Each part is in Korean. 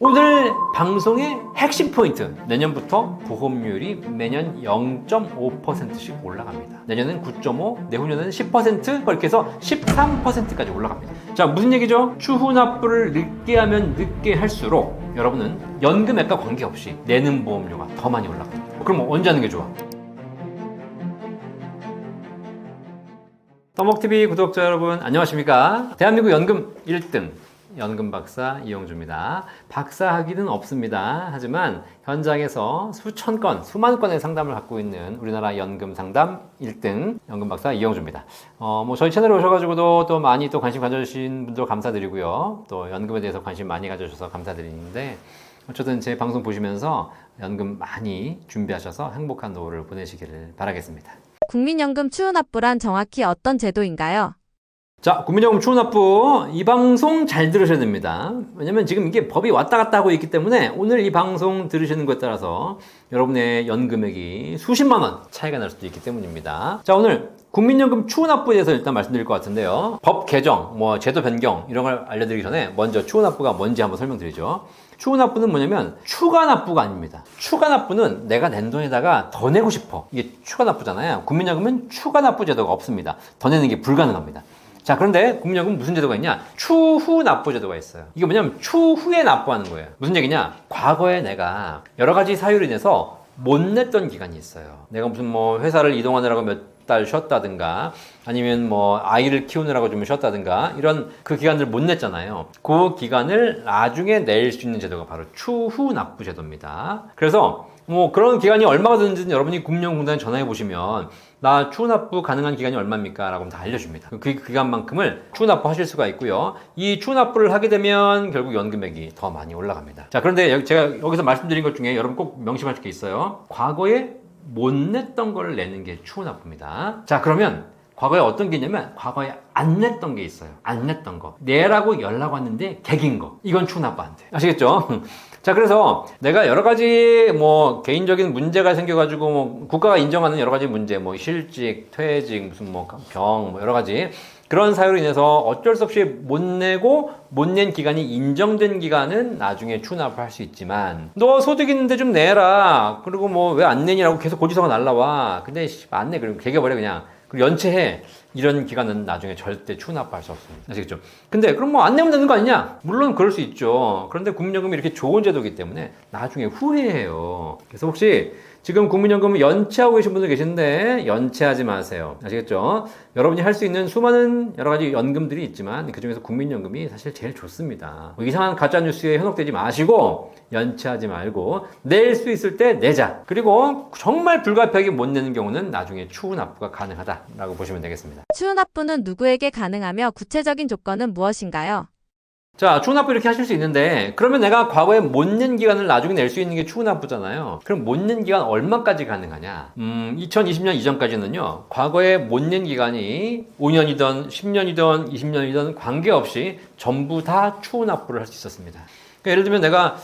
오늘 방송의 핵심 포인트, 내년부터 보험료율이 매년 0.5%씩 올라갑니다. 내년은 9.5, 내후년은 10%, 그렇게 해서 13%까지 올라갑니다. 자, 무슨 얘기죠? 추후 납부를 늦게 하면 늦게 할수록 여러분은 연금액과 관계없이 내는 보험료가 더 많이 올라갑니다. 그럼 언제 하는 게 좋아? 떠먹TV 구독자 여러분 안녕하십니까? 대한민국 연금 1등 연금 박사 이영주입니다. 박사학위는 없습니다. 하지만 현장에서 수천 건, 수만 건의 상담을 갖고 있는 우리나라 연금 상담 1등 연금 박사 이영주입니다. 저희 채널에 오셔가지고도 또 많이 또 관심 가져주신 분들 감사드리고요. 또 연금에 대해서 관심 많이 가져주셔서 감사드리는데, 어쨌든 제 방송 보시면서 연금 많이 준비하셔서 행복한 노후를 보내시기를 바라겠습니다. 국민연금 추후납부란 정확히 어떤 제도인가요? 자, 국민연금 추후납부 이 방송 잘 들으셔야 됩니다. 왜냐면 지금 이게 법이 왔다 갔다 하고 있기 때문에 오늘 이 방송 들으시는 것에 따라서 여러분의 연금액이 수십만 원 차이가 날 수도 있기 때문입니다. 자, 오늘 국민연금 추후납부에 대해서 일단 말씀드릴 것 같은데요. 법 개정, 제도 변경 이런 걸 알려드리기 전에 먼저 추후납부가 뭔지 한번 설명드리죠. 추후납부는 뭐냐면 추가납부가 아닙니다. 추가납부는 내가 낸 돈에다가 더 내고 싶어. 이게 추가납부잖아요. 국민연금은 추가납부 제도가 없습니다. 더 내는 게 불가능합니다. 자, 그런데 국민연금은 무슨 제도가 있냐? 추후 납부 제도가 있어요. 이게 뭐냐면 추후에 납부하는 거예요. 무슨 얘기냐? 과거에 내가 여러 가지 사유로 인해서 못 냈던 기간이 있어요. 내가 무슨 회사를 이동하느라고 몇 달 쉬었다든가, 아니면 아이를 키우느라고 좀 쉬었다든가, 이런 그 기간을 못 냈잖아요. 그 기간을 나중에 낼 수 있는 제도가 바로 추후 납부 제도입니다. 그래서 그런 기간이 얼마가 되는지는 여러분이 국민연금공단에 전화해 보시면 나 추후납부 가능한 기간이 얼마입니까? 라고 다 알려줍니다. 그 기간만큼을 추후납부 하실 수가 있고요. 이 추후납부를 하게 되면 결국 연금액이 더 많이 올라갑니다. 자, 그런데 제가 여기서 말씀드린 것 중에 여러분 꼭 명심하실 게 있어요. 과거에 못 냈던 걸 내는 게 추후납부입니다. 자, 그러면 과거에 어떤 게 있냐면 과거에 안 냈던 게 있어요. 안 냈던 거. 내라고 연락 왔는데 개긴 거. 이건 추후납부 안 돼. 아시겠죠? 자, 그래서 내가 여러 가지 개인적인 문제가 생겨가지고 국가가 인정하는 여러 가지 문제, 실직, 퇴직, 무슨 병, 여러 가지 그런 사유로 인해서 어쩔 수 없이 못 내고 못 낸 기간이 인정된 기간은 나중에 추후납부를 할 수 있지만, 너 소득 있는데 좀 내라. 그리고 왜 안 내니라고 계속 고지서가 날라와. 근데 안 내. 그리고 개겨버려 그냥. 그리고 연체해. 이런 기간은 나중에 절대 추후납부할 수 없습니다. 아시겠죠? 근데 그럼 안 내면 되는 거 아니냐? 물론 그럴 수 있죠. 그런데 국민연금이 이렇게 좋은 제도이기 때문에 나중에 후회해요. 그래서 혹시 지금 국민연금을 연체하고 계신 분들 계신데 연체하지 마세요. 아시겠죠? 여러분이 할 수 있는 수많은 여러 가지 연금들이 있지만 그중에서 국민연금이 사실 제일 좋습니다. 이상한 가짜뉴스에 현혹되지 마시고 연체하지 말고 낼 수 있을 때 내자. 그리고 정말 불가피하게 못 내는 경우는 나중에 추후납부가 가능하다라고 보시면 되겠습니다. 추후납부는 누구에게 가능하며 구체적인 조건은 무엇인가요? 자, 추후납부 이렇게 하실 수 있는데, 그러면 내가 과거에 못 낸 기간을 나중에 낼 수 있는 게 추후납부잖아요. 그럼 못 낸 기간 얼마까지 가능하냐? 2020년 이전까지는요, 과거에 못 낸 기간이 5년이든 10년이든 20년이든 관계없이 전부 다 추후납부를 할 수 있었습니다. 그러니까 예를 들면 내가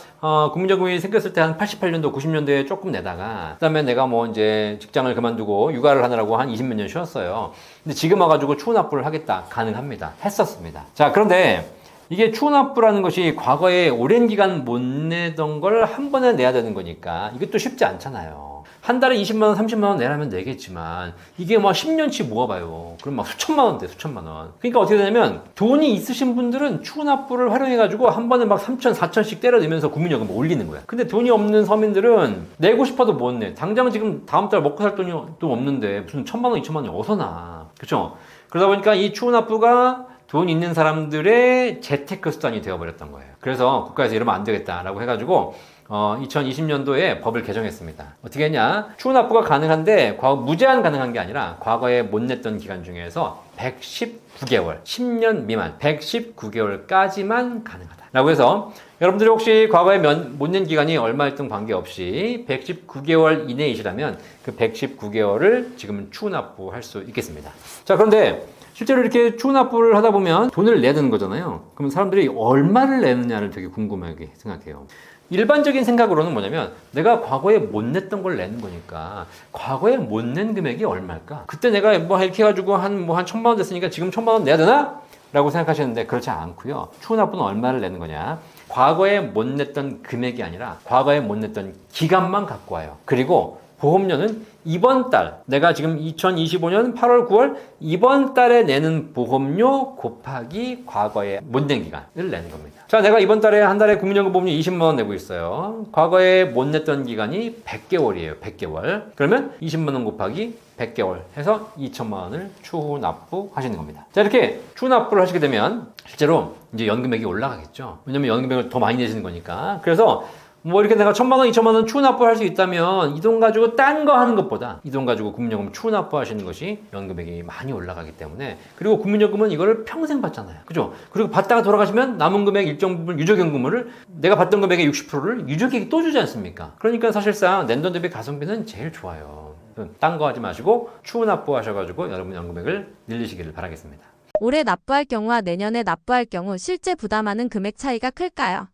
국민연금이 생겼을 때 한 88년도, 90년도에 조금 내다가, 그다음에 내가 이제 직장을 그만두고 육아를 하느라고 한 20몇 년 쉬었어요. 근데 지금 와가지고 추후납부를 하겠다. 가능합니다. 했었습니다. 자, 그런데 이게 추후납부라는 것이 과거에 오랜 기간 못 내던 걸 한 번에 내야 되는 거니까 이것도 쉽지 않잖아요. 한 달에 20만 원, 30만 원 내라면 내겠지만 이게 10년치 모아봐요. 그럼 수천만 원 돼, 수천만 원. 그러니까 어떻게 되냐면 돈이 있으신 분들은 추후납부를 활용해가지고 한 번에 3천, 4천씩 때려내면서 국민연금 올리는 거야. 근데 돈이 없는 서민들은 내고 싶어도 못 내. 당장 지금 다음 달 먹고 살 돈이 또 없는데 무슨 1,000만 원, 2천만 원이 어디서 나. 그렇죠? 그러다 보니까 이 추후납부가 돈 있는 사람들의 재테크 수단이 되어버렸던 거예요. 그래서 국가에서 이러면 안 되겠다라고 해가지고 2020년도에 법을 개정했습니다. 어떻게 했냐? 추후납부가 가능한데 무제한 가능한 게 아니라 과거에 못 냈던 기간 중에서 119개월, 10년 미만 119개월까지만 가능하다 라고 해서 여러분들이 혹시 과거에 못 낸 기간이 얼마였든 관계없이 119개월 이내이시라면 그 119개월을 지금은 추후납부할 수 있겠습니다. 자, 그런데 실제로 이렇게 추후납부를 하다 보면 돈을 내야 되는 거잖아요. 그럼 사람들이 얼마를 내느냐를 되게 궁금하게 생각해요. 일반적인 생각으로는 뭐냐면 내가 과거에 못 냈던 걸 내는 거니까 과거에 못 낸 금액이 얼마일까? 그때 내가 이렇게 해가지고 한 1,000만 원 됐으니까 지금 1,000만 원 내야 되나? 라고 생각하시는데 그렇지 않고요. 추후납부는 얼마를 내는 거냐? 과거에 못 냈던 금액이 아니라 과거에 못 냈던 기간만 갖고 와요. 그리고 보험료는 이번 달, 내가 지금 2025년 8월, 9월 이번 달에 내는 보험료 곱하기 과거에 못 낸 기간을 내는 겁니다. 자, 내가 이번 달에 한 달에 국민연금 보험료 20만 원 내고 있어요. 과거에 못 냈던 기간이 100개월이에요. 100개월. 그러면 20만 원 곱하기 100개월 해서 2천만 원을 추후 납부하시는 겁니다. 자, 이렇게 추후 납부를 하시게 되면 실제로 이제 연금액이 올라가겠죠. 왜냐면 연금액을 더 많이 내시는 거니까. 그래서 뭐 이렇게 내가 1,000만 원, 2,000만 원 추후 납부할 수 있다면 이 돈 가지고 딴 거 하는 것보다 이 돈 가지고 국민연금 추후 납부하시는 것이 연금액이 많이 올라가기 때문에, 그리고 국민연금은 이거를 평생 받잖아요. 그죠? 그리고 받다가 돌아가시면 남은 금액 일정 부분 유족연금을 내가 받던 금액의 60%를 유족에게 또 주지 않습니까? 그러니까 사실상 낸 돈 대비 가성비는 제일 좋아요. 딴 거 하지 마시고 추후 납부하셔가지고 여러분 연금액을 늘리시기를 바라겠습니다. 올해 납부할 경우와 내년에 납부할 경우 실제 부담하는 금액 차이가 클까요?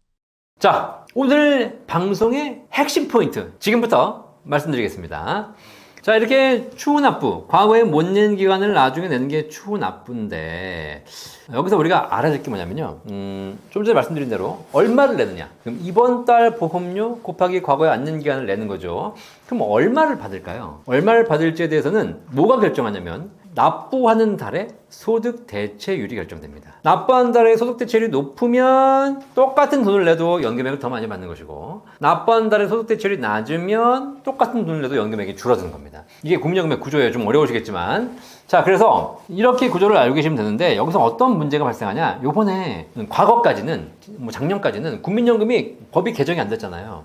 자, 오늘 방송의 핵심 포인트 지금부터 말씀드리겠습니다. 자, 이렇게 추후 납부, 과거에 못 낸 기간을 나중에 내는 게 추후 납부인데, 여기서 우리가 알아야 될 게 뭐냐면요, 좀 전에 말씀드린 대로 얼마를 내느냐. 그럼 이번 달 보험료 곱하기 과거에 안 낸 기간을 내는 거죠. 그럼 얼마를 받을까요? 얼마를 받을지에 대해서는 뭐가 결정하냐면 납부하는 달의 소득 대체율이 결정됩니다. 납부하는 달의 소득 대체율이 높으면 똑같은 돈을 내도 연금액을 더 많이 받는 것이고, 납부하는 달의 소득 대체율이 낮으면 똑같은 돈을 내도 연금액이 줄어드는 겁니다. 이게 국민연금의 구조예요. 좀 어려우시겠지만. 자, 그래서 이렇게 구조를 알고 계시면 되는데, 여기서 어떤 문제가 발생하냐? 요번에 과거까지는, 뭐 작년까지는 국민연금이 법이 개정이 안 됐잖아요.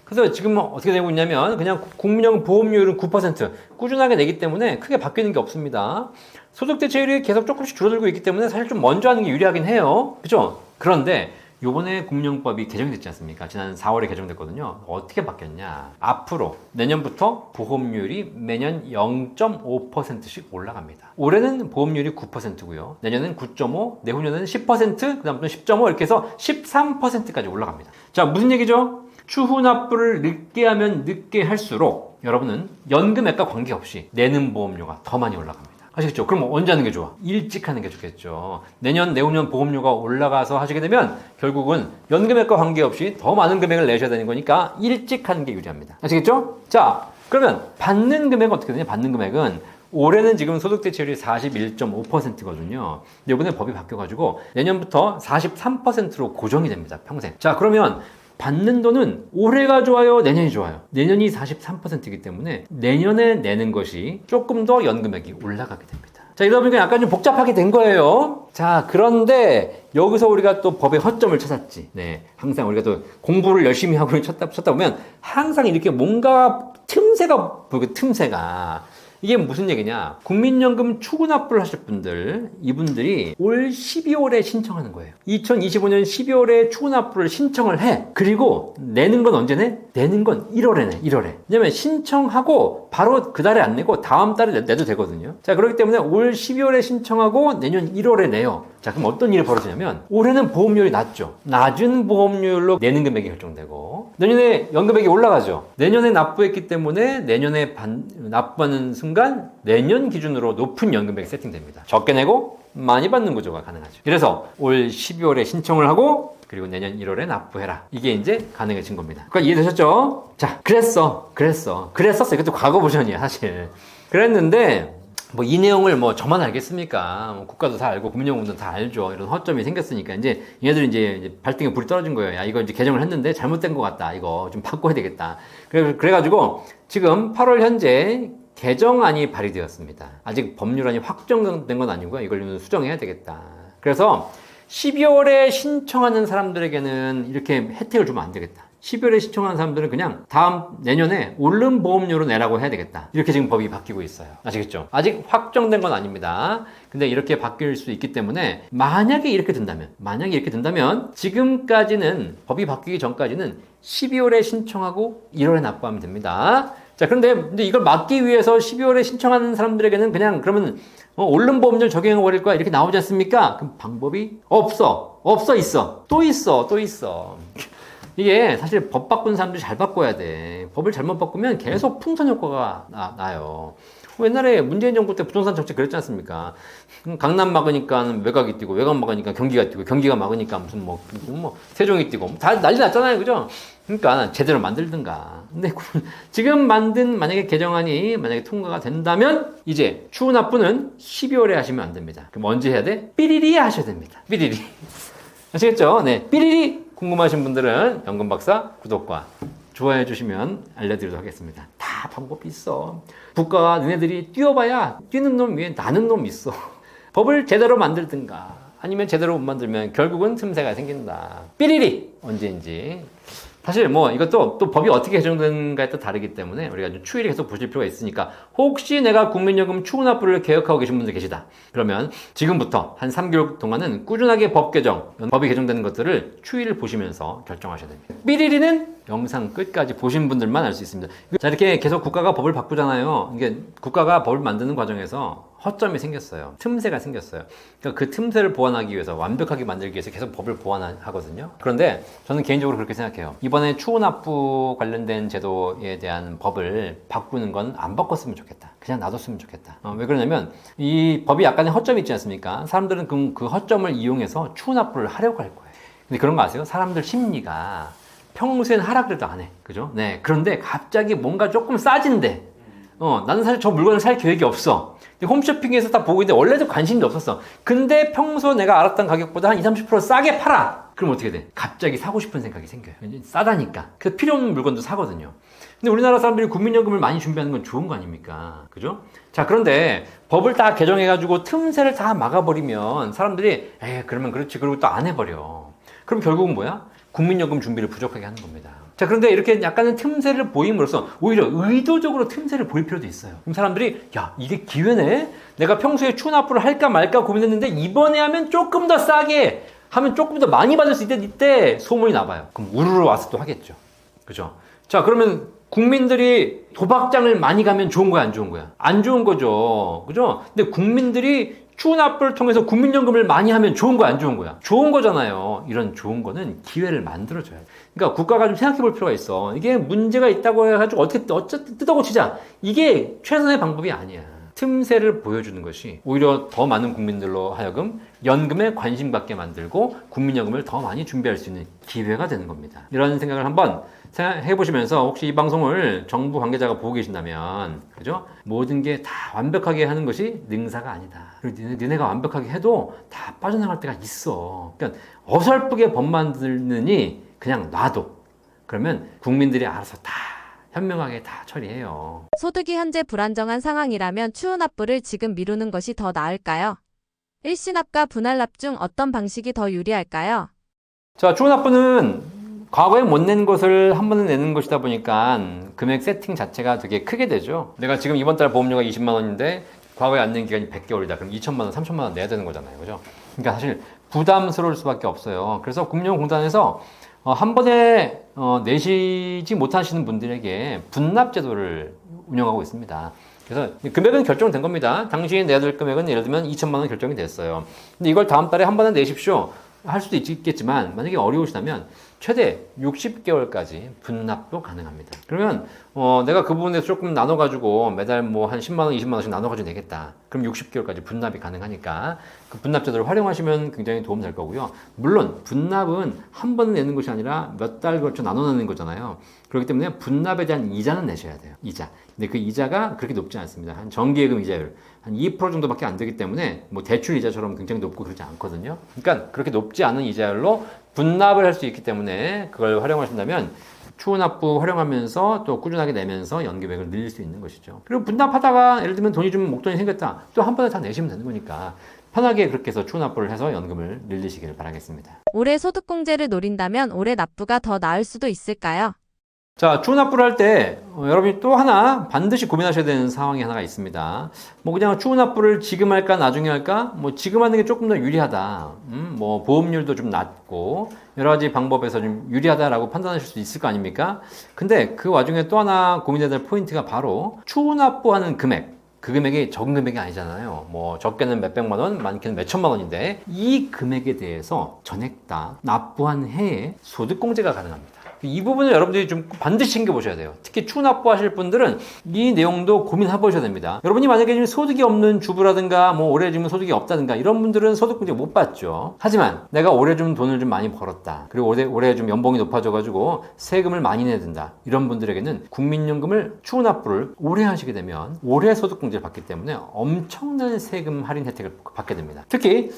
그래서 지금 어떻게 되고 있냐면 그냥 국민연금 보험료율은 9% 꾸준하게 내기 때문에 크게 바뀌는 게 없습니다. 소득 대체율이 계속 조금씩 줄어들고 있기 때문에 사실 좀 먼저 하는 게 유리하긴 해요. 그죠? 그런데 요번에 국민연금법이 개정이 됐지 않습니까? 지난 4월에 개정됐거든요. 어떻게 바뀌었냐? 앞으로 내년부터 보험료율이 매년 0.5%씩 올라갑니다. 올해는 보험료율이 9%고요. 내년은 9.5, 내후년에는 10%, 그다음부터 10.5 이렇게 해서 13%까지 올라갑니다. 자, 무슨 얘기죠? 추후 납부를 늦게 하면 늦게 할수록 여러분은 연금액과 관계없이 내는 보험료가 더 많이 올라갑니다. 아시겠죠? 그럼 언제 하는 게 좋아? 일찍 하는 게 좋겠죠. 내년, 내후년 보험료가 올라가서 하시게 되면 결국은 연금액과 관계없이 더 많은 금액을 내셔야 되는 거니까 일찍 하는 게 유리합니다. 아시겠죠? 자, 그러면 받는 금액은 어떻게 되냐? 받는 금액은 올해는 지금 소득 대체율이 41.5%거든요. 근데 이번에 법이 바뀌어가지고 내년부터 43%로 고정이 됩니다. 평생. 자, 그러면 받는 돈은 올해가 좋아요? 내년이 좋아요? 내년이 43%이기 때문에 내년에 내는 것이 조금 더 연금액이 올라가게 됩니다. 자, 이러다 보니까 약간 좀 복잡하게 된 거예요. 자, 그런데 여기서 우리가 또 법의 허점을 찾았지. 네, 항상 우리가 또 공부를 열심히 하고 찾다 보면 항상 이렇게 뭔가 틈새가 보이고, 틈새가. 이게 무슨 얘기냐? 국민연금 추후 납부를 하실 분들, 이분들이 올 12월에 신청하는 거예요. 2025년 12월에 추후 납부를 신청을 해. 그리고 내는 건 언제 내? 내는 건 1월에 내. 1월에. 왜냐면 신청하고 바로 그 달에 안 내고 다음 달에 내도 되거든요. 자, 그렇기 때문에 올 12월에 신청하고 내년 1월에 내요. 자, 그럼 어떤 일이 벌어지냐면 올해는 보험료율이 낮죠. 낮은 보험료율로 내는 금액이 결정되고, 내년에 연금액이 올라가죠. 내년에 납부했기 때문에 내년에 납부하는 순간 내년 기준으로 높은 연금액이 세팅됩니다. 적게 내고 많이 받는 구조가 가능하죠. 그래서 올 12월에 신청을 하고 그리고 내년 1월에 납부해라. 이게 이제 가능해진 겁니다. 그러니까 이해되셨죠? 자, 그랬었어. 이것도 과거 버전이야, 사실. 그랬는데 뭐 이 내용을 뭐 저만 알겠습니까? 뭐 국가도 다 알고 국민연금도 다 알죠. 이런 허점이 생겼으니까 이제 얘네들이 이제 발등에 불이 떨어진 거예요. 야, 이거 이제 개정을 했는데 잘못된 것 같다. 이거 좀 바꿔야 되겠다. 그래가지고 지금 8월 현재 개정안이 발의되었습니다. 아직 법률안이 확정된 건 아니고요. 이걸 수정해야 되겠다. 그래서 12월에 신청하는 사람들에게는 이렇게 혜택을 주면 안 되겠다. 12월에 신청하는 사람들은 그냥 내년에 오른 보험료로 내라고 해야 되겠다. 이렇게 지금 법이 바뀌고 있어요. 아시겠죠? 아직 확정된 건 아닙니다. 근데 이렇게 바뀔 수 있기 때문에 만약에 이렇게 된다면 지금까지는 법이 바뀌기 전까지는 12월에 신청하고 1월에 납부하면 됩니다. 자, 근데 이걸 막기 위해서 12월에 신청하는 사람들에게는 그냥 그러면 오른 보험료 적용해 버릴 거야 이렇게 나오지 않습니까? 그럼 방법이 있어. 또 있어. 이게 사실 법 바꾼 사람들이 잘 바꿔야 돼. 법을 잘못 바꾸면 계속 풍선 효과가 나요. 옛날에 문재인 정부 때 부동산 정책 그랬지 않습니까? 강남 막으니까 외곽이 뛰고, 외곽 막으니까 경기가 뛰고, 경기가 막으니까 무슨 세종이 뛰고, 다 난리 났잖아요. 그죠? 그러니까 제대로 만들든가. 근데 지금 만든 만약에 개정안이 만약에 통과가 된다면 이제 추후 납부는 12월에 하시면 안 됩니다. 그럼 언제 해야 돼? 삐리리 하셔야 됩니다. 삐리리. 아시겠죠? 네. 삐리리 궁금하신 분들은 연금박사 구독과 좋아해 주시면 알려드리도록 하겠습니다. 다 방법이 있어. 국가가 너네들이 뛰어봐야 뛰는 놈 위에 나는 놈 있어. 법을 제대로 만들든가 아니면 제대로 못 만들면 결국은 틈새가 생긴다. 삐리리 언제인지. 사실 이것도 또 법이 어떻게 개정되는가에 따라 다르기 때문에 우리가 좀 추이를 계속 보실 필요가 있으니까 혹시 내가 국민연금 추후 납부를 계획하고 계신 분들 계시다. 그러면 지금부터 한 3개월 동안은 꾸준하게 법이 개정되는 것들을 추이를 보시면서 결정하셔야 됩니다. 삐리리는 영상 끝까지 보신 분들만 알 수 있습니다. 자, 이렇게 계속 국가가 법을 바꾸잖아요. 이게 국가가 법을 만드는 과정에서 허점이 생겼어요. 틈새가 생겼어요. 그러니까 그 틈새를 보완하기 위해서 완벽하게 만들기 위해서 계속 법을 보완하거든요. 그런데 저는 개인적으로 그렇게 생각해요. 이번에 추후 납부 관련된 제도에 대한 법을 바꾸는 건 안 바꿨으면 좋겠다. 그냥 놔뒀으면 좋겠다. 왜 그러냐면 이 법이 약간의 허점이 있지 않습니까? 사람들은 그 허점을 이용해서 추후 납부를 하려고 할 거예요. 근데 그런 거 아세요? 사람들 심리가 평소엔 하라 그래도 안 해. 그죠? 네. 그런데 갑자기 뭔가 조금 싸진대. 나는 사실 저 물건을 살 계획이 없어. 홈쇼핑에서 다 보고 있는데 원래도 관심이 없었어. 근데 평소 내가 알았던 가격보다 한 20, 30% 싸게 팔아. 그럼 어떻게 돼? 갑자기 사고 싶은 생각이 생겨요. 싸다니까. 그래서 필요 없는 물건도 사거든요. 근데 우리나라 사람들이 국민연금을 많이 준비하는 건 좋은 거 아닙니까? 그죠? 자, 그런데 법을 다 개정해가지고 틈새를 다 막아버리면 사람들이 그러면 그렇지. 그리고 또 안 해버려. 그럼 결국은 뭐야? 국민연금 준비를 부족하게 하는 겁니다. 자, 그런데 이렇게 약간의 틈새를 보임으로써 오히려 의도적으로 틈새를 보일 필요도 있어요. 그럼 사람들이 야, 이게 기회네? 내가 평소에 추후 납부를 할까 말까 고민했는데 이번에 하면 조금 더 싸게 하면 조금 더 많이 받을 수 있대 이때 소문이 나봐요. 그럼 우르르 와서 또 하겠죠. 그죠? 자, 그러면 국민들이 도박장을 많이 가면 좋은 거야, 안 좋은 거야? 안 좋은 거죠. 그죠? 근데 국민들이 추후 납부를 통해서 국민연금을 많이 하면 좋은 거야, 안 좋은 거야? 좋은 거잖아요. 이런 좋은 거는 기회를 만들어줘야 돼. 그러니까 국가가 좀 생각해 볼 필요가 있어. 이게 문제가 있다고 해가지고 어쨌든 뜯어고치자. 이게 최선의 방법이 아니야. 틈새를 보여주는 것이 오히려 더 많은 국민들로 하여금 연금에 관심 갖게 만들고 국민연금을 더 많이 준비할 수 있는 기회가 되는 겁니다. 이런 생각을 한번 생각해 보시면서 혹시 이 방송을 정부 관계자가 보고 계신다면, 그죠? 모든 게 다 완벽하게 하는 것이 능사가 아니다. 그리고 너네가 완벽하게 해도 다 빠져나갈 때가 있어. 그러니까 어설프게 법 만드느니 그냥 놔둬. 그러면 국민들이 알아서 다 현명하게 다 처리해요. 소득이 현재 불안정한 상황이라면 추후 납부를 지금 미루는 것이 더 나을까요? 일시납과 분할납 중 어떤 방식이 더 유리할까요? 자, 추후 납부는 과거에 못 낸 것을 한 번에 내는 것이다 보니까 금액 세팅 자체가 되게 크게 되죠. 내가 지금 이번 달 보험료가 20만 원인데 과거에 안 낸 기간이 100개월이다. 그럼 2천만 원, 3천만 원 내야 되는 거잖아요. 그죠? 그러니까 사실 부담스러울 수밖에 없어요. 그래서 금융공단에서 한 번에 내시지 못하시는 분들에게 분납 제도를 운영하고 있습니다. 그래서 금액은 결정된 겁니다. 당신이 내야 될 금액은 예를 들면 2천만 원 결정이 됐어요. 근데 이걸 다음 달에 한 번에 내십시오. 할 수도 있겠지만 만약에 어려우시다면 최대 60개월까지 분납도 가능합니다. 그러면 내가 그 부분에서 조금 나눠가지고 매달 한 10만 원, 20만 원씩 나눠가지고 내겠다. 그럼 60개월까지 분납이 가능하니까 그 분납 제도를 활용하시면 굉장히 도움 될 거고요. 물론 분납은 한 번에 내는 것이 아니라 몇 달 걸쳐 나눠 내는 거잖아요. 그렇기 때문에 분납에 대한 이자는 내셔야 돼요. 이자. 근데 그 이자가 그렇게 높지 않습니다. 한 정기예금 이자율 한 2% 정도밖에 안 되기 때문에 대출 이자처럼 굉장히 높고 그러지 않거든요. 그러니까 그렇게 높지 않은 이자율로 분납을 할 수 있기 때문에 그걸 활용하신다면 추후 납부 활용하면서 또 꾸준하게 내면서 연금액을 늘릴 수 있는 것이죠. 그리고 분납하다가 예를 들면 돈이 좀 목돈이 생겼다. 또 한 번에 다 내시면 되는 거니까 편하게 그렇게 해서 추후 납부를 해서 연금을 늘리시길 바라겠습니다. 올해 소득공제를 노린다면 올해 납부가 더 나을 수도 있을까요? 자, 추후 납부를 할 때 여러분이 또 하나 반드시 고민하셔야 되는 상황이 하나가 있습니다. 그냥 추후 납부를 지금 할까 나중에 할까? 지금 하는 게 조금 더 유리하다. 보험료도 좀 낮고 여러 가지 방법에서 좀 유리하다라고 판단하실 수 있을 거 아닙니까? 근데 그 와중에 또 하나 고민해야 될 포인트가 바로 추후 납부하는 금액. 그 금액이 적은 금액이 아니잖아요. 적게는 몇백만 원, 많게는 몇천만 원인데 이 금액에 대해서 전액 다 납부한 해에 소득공제가 가능합니다. 이 부분을 여러분들이 좀 반드시 챙겨보셔야 돼요. 특히 추납부 하실 분들은 이 내용도 고민해보셔야 됩니다. 여러분이 만약에 지금 소득이 없는 주부라든가 뭐 올해 지금 소득이 없다든가 이런 분들은 소득공제 못 받죠. 하지만 내가 올해 좀 돈을 좀 많이 벌었다. 그리고 올해 좀 연봉이 높아져가지고 세금을 많이 내야 된다. 이런 분들에게는 국민연금을 추납부를 올해 하시게 되면 올해 소득공제를 받기 때문에 엄청난 세금 할인 혜택을 받게 됩니다. 특히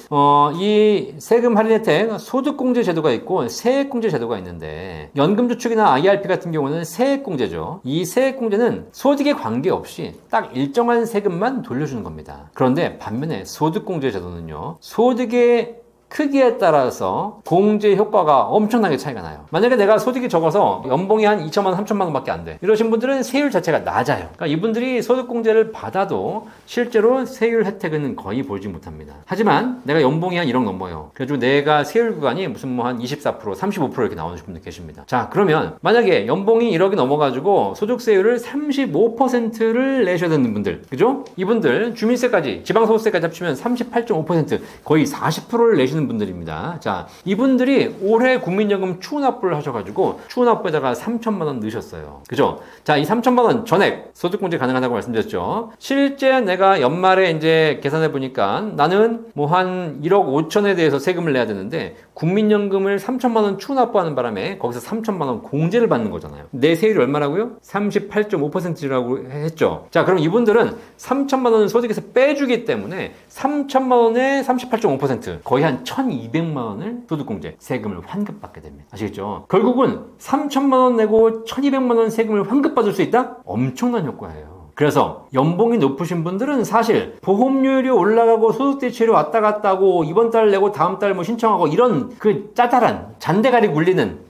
이 세금 할인 혜택 소득공제 제도가 있고 세액공제 제도가 있는데 연금저축이나 IRP 같은 경우는 세액공제죠. 이 세액공제는 소득에 관계없이 딱 일정한 세금만 돌려주는 겁니다. 그런데 반면에 소득공제 제도는요. 소득의 크기에 따라서 공제 효과가 엄청나게 차이가 나요. 만약에 내가 소득이 적어서 연봉이 한 2천만 원, 3천만 원밖에 안 돼. 이러신 분들은 세율 자체가 낮아요. 그러니까 이분들이 소득공제를 받아도 실제로 세율 혜택은 거의 보지 못합니다. 하지만 내가 연봉이 한 1억 넘어요. 그래가지고 내가 세율 구간이 무슨 뭐 한 24%, 35% 이렇게 나오는 분들 계십니다. 자, 그러면 만약에 연봉이 1억이 넘어가지고 소득세율을 35%를 내셔야 되는 분들, 그죠? 이분들 주민세까지, 지방소득세까지 합치면 38.5%, 거의 40%를 내시는 분들입니다. 자, 이분들이 올해 국민연금 추납부를 하셔가지고 추납부에다가 3천만 원 넣으셨어요. 그죠? 자, 이 3천만 원 전액 소득공제 가능하다고 말씀드렸죠. 실제 내가 연말에 이제 계산해 보니까 나는 뭐 한 1억 5천에 대해서 세금을 내야 되는데 국민연금을 3천만 원 추납부하는 바람에 거기서 3천만 원 공제를 받는 거잖아요. 내 세율이 얼마라고요? 38.5%라고 했죠. 자, 그럼 이분들은 3천만 원을 소득에서 빼주기 때문에 3천만 원에 38.5% 거의 한 1,200만 원을 소득공제 세금을 환급받게 됩니다. 아시겠죠? 결국은 3천만 원 내고 1,200만 원 세금을 환급받을 수 있다? 엄청난 효과예요. 그래서 연봉이 높으신 분들은 사실 보험료율이 올라가고 소득대체율이 왔다 갔다 하고 이번 달 내고 다음 달 뭐 신청하고 이런 그 짜잘한 잔대가리 굴리는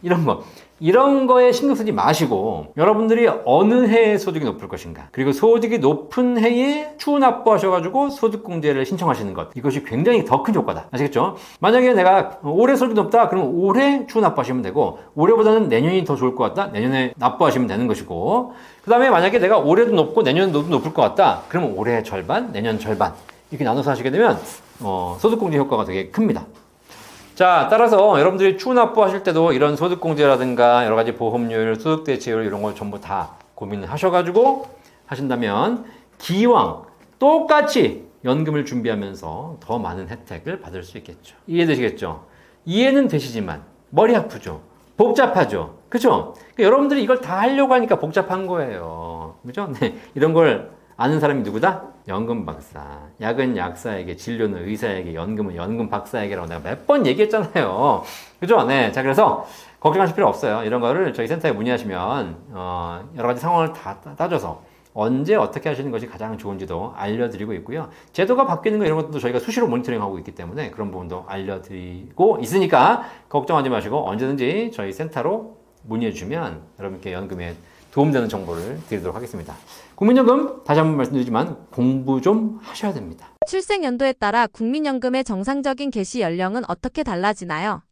이런 거에 신경 쓰지 마시고 여러분들이 어느 해에 소득이 높을 것인가, 그리고 소득이 높은 해에 추납부 하셔가지고 소득공제를 신청하시는 것, 이것이 굉장히 더 큰 효과다. 아시겠죠? 만약에 내가 올해 소득이 높다 그러면 올해 추납부 하시면 되고, 올해보다는 내년이 더 좋을 것 같다, 내년에 납부하시면 되는 것이고, 그 다음에 만약에 내가 올해도 높고 내년도 높을 것 같다 그러면 올해 절반, 내년 절반 이렇게 나눠서 하시게 되면 소득공제 효과가 되게 큽니다. 자, 따라서 여러분들이 추납부 하실 때도 이런 소득공제라든가 여러 가지 보험료율, 소득대체율 이런 걸 전부 다 고민을 하셔가지고 하신다면 기왕 똑같이 연금을 준비하면서 더 많은 혜택을 받을 수 있겠죠. 이해되시겠죠? 이해는 되시지만 머리 아프죠? 복잡하죠? 그죠? 그러니까 여러분들이 이걸 다 하려고 하니까 복잡한 거예요. 그죠? 네. 이런 걸 아는 사람이 누구다? 연금 박사. 약은 약사에게, 진료는 의사에게, 연금은 연금 박사에게라고 내가 몇 번 얘기했잖아요. 그죠? 네. 자, 그래서 걱정하실 필요 없어요. 이런 거를 저희 센터에 문의하시면 여러 가지 상황을 다 따져서 언제 어떻게 하시는 것이 가장 좋은지도 알려드리고 있고요. 제도가 바뀌는 거 이런 것도 저희가 수시로 모니터링하고 있기 때문에 그런 부분도 알려드리고 있으니까 걱정하지 마시고 언제든지 저희 센터로 문의해 주시면 여러분께 연금에 도움되는 정보를 드리도록 하겠습니다. 국민연금 다시 한번 말씀드리지만 공부 좀 하셔야 됩니다. 출생 연도에 따라 국민연금의 정상적인 개시 연령은 어떻게 달라지나요?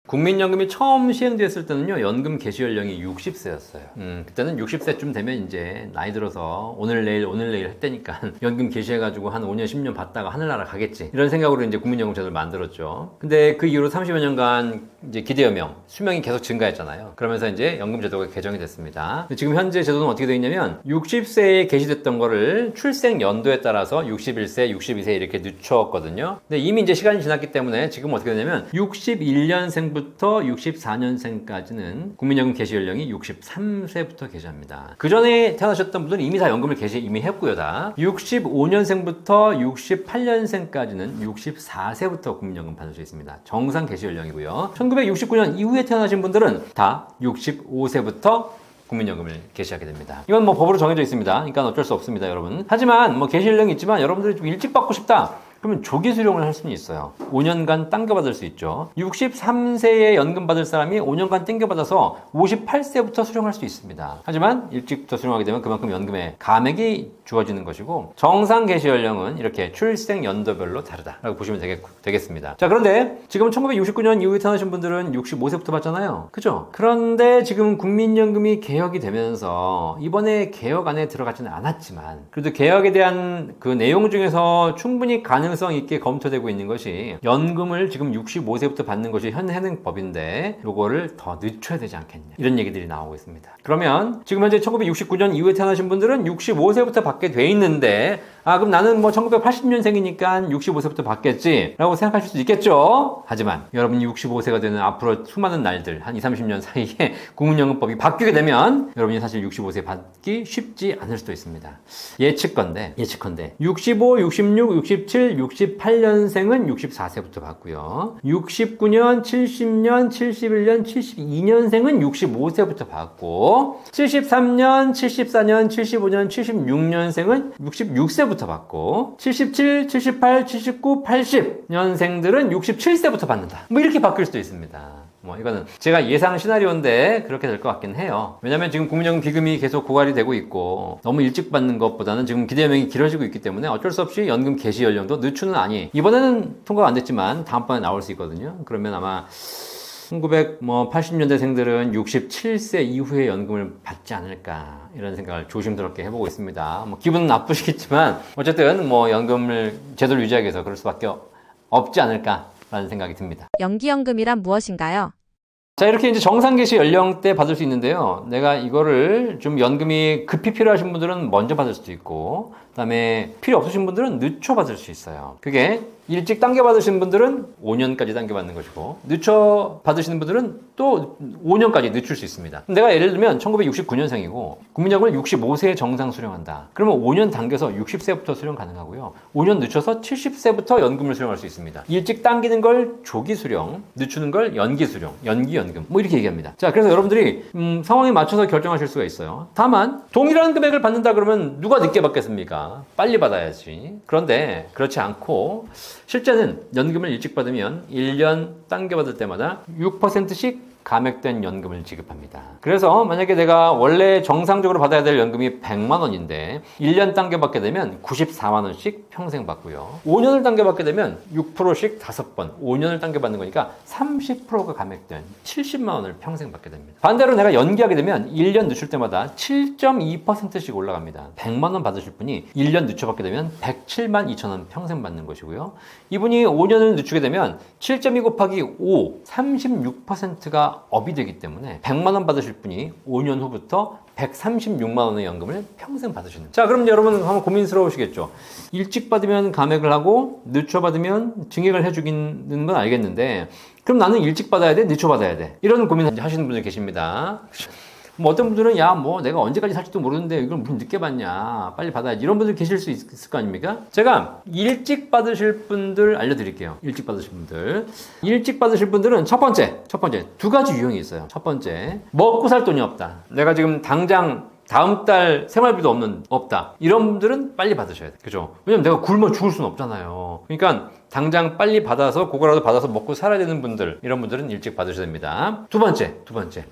국민연금이 처음 시행됐을 때는요, 연금 개시 연령이 60세였어요. 그때는 60세쯤 되면 이제 나이 들어서 오늘 내일 할 때니까 연금 개시해가지고 한 5년, 10년 받다가 하늘나라 가겠지. 이런 생각으로 이제 국민연금 제도를 만들었죠. 근데 그 이후로 30여 년간 이제 기대여명, 수명이 계속 증가했잖아요. 그러면서 이제 연금 제도가 개정이 됐습니다. 지금 현재 제도는 어떻게 되어 있냐면 60세에 개시됐던 거를 출생 연도에 따라서 61세, 62세 이렇게 늦췄거든요. 근데 이미 이제 시간이 지났기 때문에 지금 어떻게 되냐면 61년생부터 64년생까지는 국민연금 개시 연령이 63세부터 개시합니다. 그 전에 태어나셨던 분들은 이미 다 연금을 개시 이미 했고요. 다 65년생부터 68년생까지는 64세부터 국민연금 받을 수 있습니다. 정상 개시 연령이고요. 1969년 이후에 태어나신 분들은 다 65세부터 국민연금을 개시하게 됩니다. 이건 뭐 법으로 정해져 있습니다. 그러니까 어쩔 수 없습니다, 여러분. 하지만 뭐 개시 연령이 있지만 여러분들이 좀 일찍 받고 싶다, 그러면 조기 수령을 할 수는 있어요. 5년간 당겨받을 수 있죠. 63세에 연금 받을 사람이 5년간 당겨받아서 58세부터 수령할 수 있습니다. 하지만 일찍부터 수령하게 되면 그만큼 연금의 감액이 주어지는 것이고 정상 개시 연령은 이렇게 출생 연도별로 다르다라고 보시면 되겠습니다. 자, 그런데 지금 1969년 이후에 태어나신 분들은 65세부터 받잖아요. 그죠? 그런데 지금 국민연금이 개혁이 되면서 이번에 개혁 안에 들어가지는 않았지만 그래도 개혁에 대한 그 내용 중에서 충분히 가능성 있게 검토되고 있는 것이 연금을 지금 65세부터 받는 것이 현행법인데 요거를 더 늦춰야 되지 않겠냐 이런 얘기들이 나오고 있습니다. 그러면 지금 현재 1969년 이후에 태어나신 분들은 65세부터 받게 돼 있는데 그럼 나는 뭐 1980년생이니까 65세부터 받겠지 라고 생각하실 수도 있겠죠. 하지만 여러분이 65세가 되는 앞으로 수많은 날들 한 20, 30년 사이에 국민연금법이 바뀌게 되면 여러분이 사실 65세 받기 쉽지 않을 수도 있습니다. 예측컨대 65, 66, 67, 68년생은 64세부터 받고요. 69년, 70년, 71년, 72년생은 65세부터 받고 73년, 74년, 75년, 76년생은 66세부터 받고 77, 78, 79, 80년생들은 67세부터 받는다. 뭐 이렇게 바뀔 수도 있습니다. 뭐 이거는 제가 예상 시나리오인데 그렇게 될 것 같긴 해요. 왜냐면 지금 국민연금 기금이 계속 고갈이 되고 있고 너무 일찍 받는 것보다는 지금 기대연명이 길어지고 있기 때문에 어쩔 수 없이 연금 개시 연령도 늦추는 안이 이번에는 통과가 안 됐지만 다음번에 나올 수 있거든요. 그러면 아마 1980년대생들은 67세 이후에 연금을 받지 않을까 이런 생각을 조심스럽게 해보고 있습니다. 뭐 기분은 나쁘시겠지만 어쨌든 뭐 연금을 제도를 유지하기 위해서 그럴 수밖에 없지 않을까라는 생각이 듭니다. 연기연금이란 무엇인가요? 자, 이렇게 이제 정상 개시 연령대 받을 수 있는데요. 내가 이거를 좀 연금이 급히 필요하신 분들은 먼저 받을 수도 있고, 그 다음에 필요 없으신 분들은 늦춰 받을 수 있어요. 그게 일찍 당겨 받으시는 분들은 5년까지 당겨 받는 것이고, 늦춰 받으시는 분들은 또 5년까지 늦출 수 있습니다. 내가 예를 들면 1969년생이고, 국민연금을 65세에 정상 수령한다. 그러면 5년 당겨서 60세부터 수령 가능하고요. 5년 늦춰서 70세부터 연금을 수령할 수 있습니다. 일찍 당기는 걸 조기 수령, 늦추는 걸 연기 수령, 연기 연금 뭐 이렇게 얘기합니다. 자, 그래서 여러분들이 상황에 맞춰서 결정하실 수가 있어요. 다만 동일한 금액을 받는다 그러면 누가 늦게 받겠습니까? 빨리 받아야지. 그런데 그렇지 않고 실제는 연금을 일찍 받으면 1년 당겨 받을 때마다 6%씩 감액된 연금을 지급합니다. 그래서 만약에 내가 원래 정상적으로 받아야 될 연금이 100만 원인데 1년 당겨받게 되면 94만 원씩 평생 받고요. 5년을 당겨받게 되면 6%씩 5번 5년을 당겨받는 거니까 30%가 감액된 70만 원을 평생 받게 됩니다. 반대로 내가 연기하게 되면 1년 늦출 때마다 7.2%씩 올라갑니다. 100만 원 받으실 분이 1년 늦춰받게 되면 107만 2천 원 평생 받는 것이고요. 이분이 5년을 늦추게 되면 7.2 곱하기 5, 36%가 업이 되기 때문에 100만 원 받으실 분이 5년 후부터 136만 원의 연금을 평생 받으시는 거예요. 자, 그럼 여러분 한번 고민스러우시겠죠. 일찍 받으면 감액을 하고 늦춰 받으면 증액을 해주기는 건 알겠는데 그럼 나는 일찍 받아야 돼? 늦춰 받아야 돼? 이런 고민 하시는 분들 계십니다. 뭐 어떤 분들은 뭐 내가 언제까지 살지도 모르는데 이걸 무슨 늦게 받냐, 빨리 받아야지, 이런 분들 계실 수 있을 거 아닙니까? 제가 일찍 받으실 분들 알려드릴게요. 일찍 받으실 분들은 첫 번째 두 가지 유형이 있어요. 첫 번째, 먹고 살 돈이 없다. 내가 지금 당장 다음 달 생활비도 없다. 이런 분들은 빨리 받으셔야 돼. 그죠? 왜냐면 내가 굶어 죽을 수는 없잖아요. 그러니까 당장 빨리 받아서 그거라도 받아서 먹고 살아야 되는 분들, 이런 분들은 일찍 받으셔야 됩니다. 두 번째,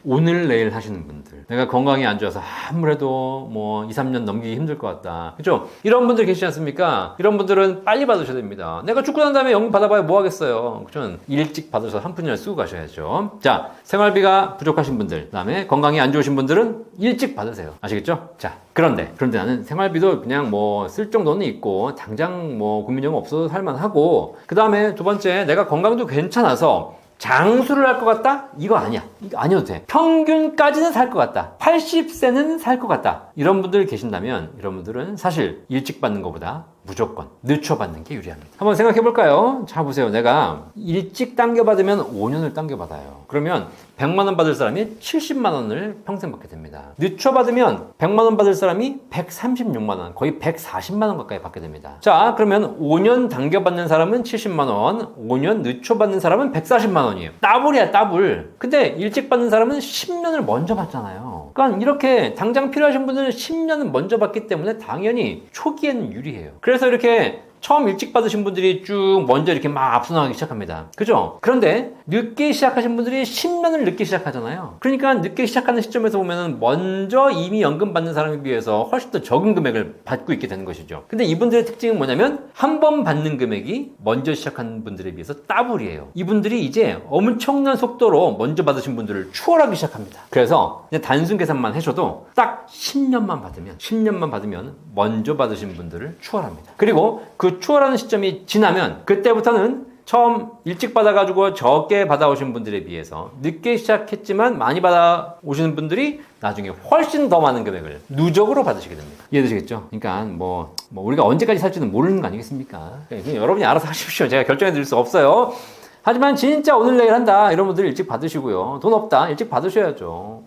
오늘 내일 하시는 분들, 내가 건강이 안 좋아서 아무래도 뭐 2, 3년 넘기기 힘들 것 같다. 그죠? 이런 분들 계시지 않습니까? 이런 분들은 빨리 받으셔야 됩니다. 내가 죽고 난 다음에 연금 받아봐야 뭐 하겠어요. 그죠? 일찍 받아서 한 푼이라도 쓰고 가셔야죠. 자, 생활비가 부족하신 분들, 그 다음에 건강이 안 좋으신 분들은 일찍 받으세요. 아시겠죠? 자, 그런데 나는 생활비도 그냥 뭐 쓸 정도는 있고 당장 뭐 국민연금 없어도 살만하고, 그 다음에 두 번째, 내가 건강도 괜찮아서 장수를 할 것 같다? 이거 아니야. 이거 아니어도 돼. 평균까지는 살 것 같다. 80세는 살 것 같다. 이런 분들 계신다면 이런 분들은 사실 일찍 받는 것보다 무조건 늦춰 받는 게 유리합니다. 한번 생각해 볼까요? 자, 보세요. 내가 일찍 당겨 받으면 5년을 당겨 받아요. 그러면 100만 원 받을 사람이 70만 원을 평생 받게 됩니다. 늦춰 받으면 100만 원 받을 사람이 136만 원, 거의 140만 원 가까이 받게 됩니다. 자, 그러면 5년 당겨 받는 사람은 70만 원, 5년 늦춰 받는 사람은 140만 원이에요. 더블이야, 더블. 근데 일찍 받는 사람은 10년을 먼저 받잖아요. 그러니까 이렇게 당장 필요하신 분들은 10년은 먼저 받기 때문에 당연히 초기에는 유리해요. 그래서 이렇게 처음 일찍 받으신 분들이 쭉 먼저 이렇게 막 앞서나가기 시작합니다. 그죠? 그런데 늦게 시작하신 분들이 10년을 늦게 시작하잖아요. 그러니까 늦게 시작하는 시점에서 보면은 먼저 이미 연금 받는 사람에 비해서 훨씬 더 적은 금액을 받고 있게 되는 것이죠. 근데 이분들의 특징은 뭐냐면 한 번 받는 금액이 먼저 시작한 분들에 비해서 더블이에요. 이분들이 이제 엄청난 속도로 먼저 받으신 분들을 추월하기 시작합니다. 그래서 그냥 단순 계산만 해줘도 딱 10년만 받으면 먼저 받으신 분들을 추월합니다. 그리고 그 추월하는 시점이 지나면 그때부터는 처음 일찍 받아가지고 적게 받아오신 분들에 비해서 늦게 시작했지만 많이 받아오시는 분들이 나중에 훨씬 더 많은 금액을 누적으로 받으시게 됩니다. 이해되시겠죠? 그러니까 뭐 우리가 언제까지 살지는 모르는 거 아니겠습니까? 그냥 여러분이 알아서 하십시오. 제가 결정해 드릴 수 없어요. 하지만 진짜 오늘 내일 한다 이런 분들 일찍 받으시고요. 돈 없다 일찍 받으셔야죠.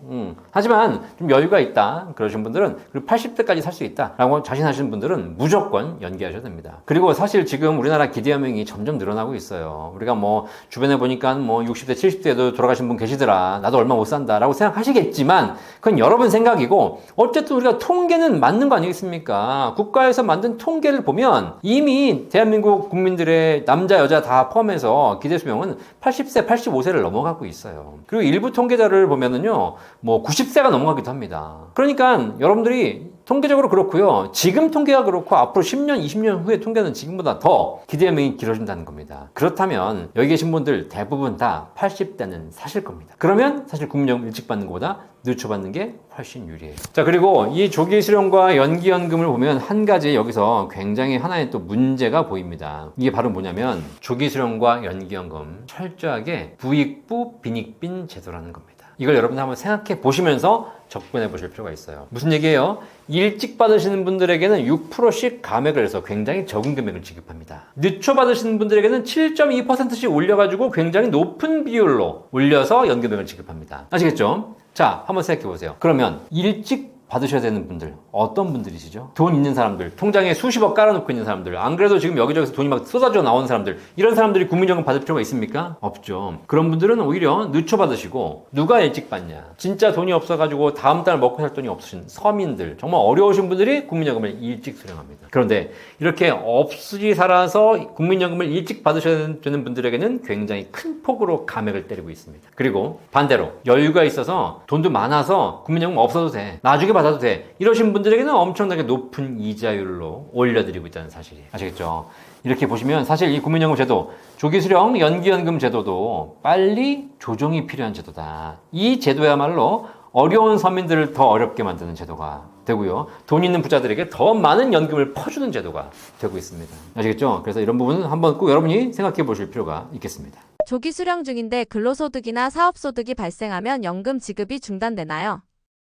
하지만 좀 여유가 있다 그러신 분들은 그리고 80대까지 살 수 있다 라고 자신하시는 분들은 무조건 연기하셔야 됩니다. 그리고 사실 지금 우리나라 기대연명이 점점 늘어나고 있어요. 우리가 뭐 주변에 보니까 뭐 60대 70대에도 돌아가신 분 계시더라 나도 얼마 못 산다 라고 생각하시겠지만 그건 여러분 생각이고 어쨌든 우리가 통계는 맞는 거 아니겠습니까? 국가에서 만든 통계를 보면 이미 대한민국 국민들의 남자 여자 다 포함해서 기대수명은 80세 85세를 넘어가고 있어요. 그리고 일부 통계자를 보면은요 뭐 90세가 넘어가기도 합니다. 그러니까 여러분들이 통계적으로 그렇고요. 지금 통계가 그렇고 앞으로 10년, 20년 후의 통계는 지금보다 더 기대연명이 길어진다는 겁니다. 그렇다면 여기 계신 분들 대부분 다 80대는 사실 겁니다. 그러면 사실 국민연금 일찍 받는 것보다 늦춰 받는 게 훨씬 유리해요. 자, 그리고 이 조기 수령과 연기연금을 보면 한 가지 여기서 굉장히 하나의 또 문제가 보입니다. 이게 바로 뭐냐면 조기 수령과 연기연금 철저하게 부익부 빈익빈 제도라는 겁니다. 이걸 여러분 한번 생각해 보시면서 접근해 보실 필요가 있어요. 무슨 얘기예요? 일찍 받으시는 분들에게는 6%씩 감액을 해서 굉장히 적은 금액을 지급합니다. 늦춰 받으시는 분들에게는 7.2%씩 올려가지고 굉장히 높은 비율로 올려서 연금액을 지급합니다. 아시겠죠? 자, 한번 생각해 보세요. 그러면 일찍 받으셔야 되는 분들 어떤 분들이시죠? 돈 있는 사람들, 통장에 수십억 깔아놓고 있는 사람들, 안 그래도 지금 여기저기서 돈이 막 쏟아져 나오는 사람들, 이런 사람들이 국민연금 받을 필요가 있습니까? 없죠. 그런 분들은 오히려 늦춰 받으시고 누가 일찍 받냐? 진짜 돈이 없어가지고 다음 달 먹고 살 돈이 없으신 서민들, 정말 어려우신 분들이 국민연금을 일찍 수령합니다. 그런데 이렇게 없이 살아서 국민연금을 일찍 받으셔야 되는 분들에게는 굉장히 큰 폭으로 감액을 때리고 있습니다. 그리고 반대로 여유가 있어서 돈도 많아서 국민연금 없어도 돼, 나중에 받아도 돼, 이러신 분들에게는 엄청나게 높은 이자율로 올려드리고 있다는 사실이에요. 아시겠죠? 이렇게 보시면 사실 이 국민연금 제도, 조기수령, 연기연금 제도도 빨리 조정이 필요한 제도다. 이 제도야말로 어려운 서민들을 더 어렵게 만드는 제도가 되고요. 돈 있는 부자들에게 더 많은 연금을 퍼주는 제도가 되고 있습니다. 아시겠죠? 그래서 이런 부분은 한번 꼭 여러분이 생각해 보실 필요가 있겠습니다. 조기 수령 중인데 근로소득이나 사업소득이 발생하면 연금 지급이 중단되나요?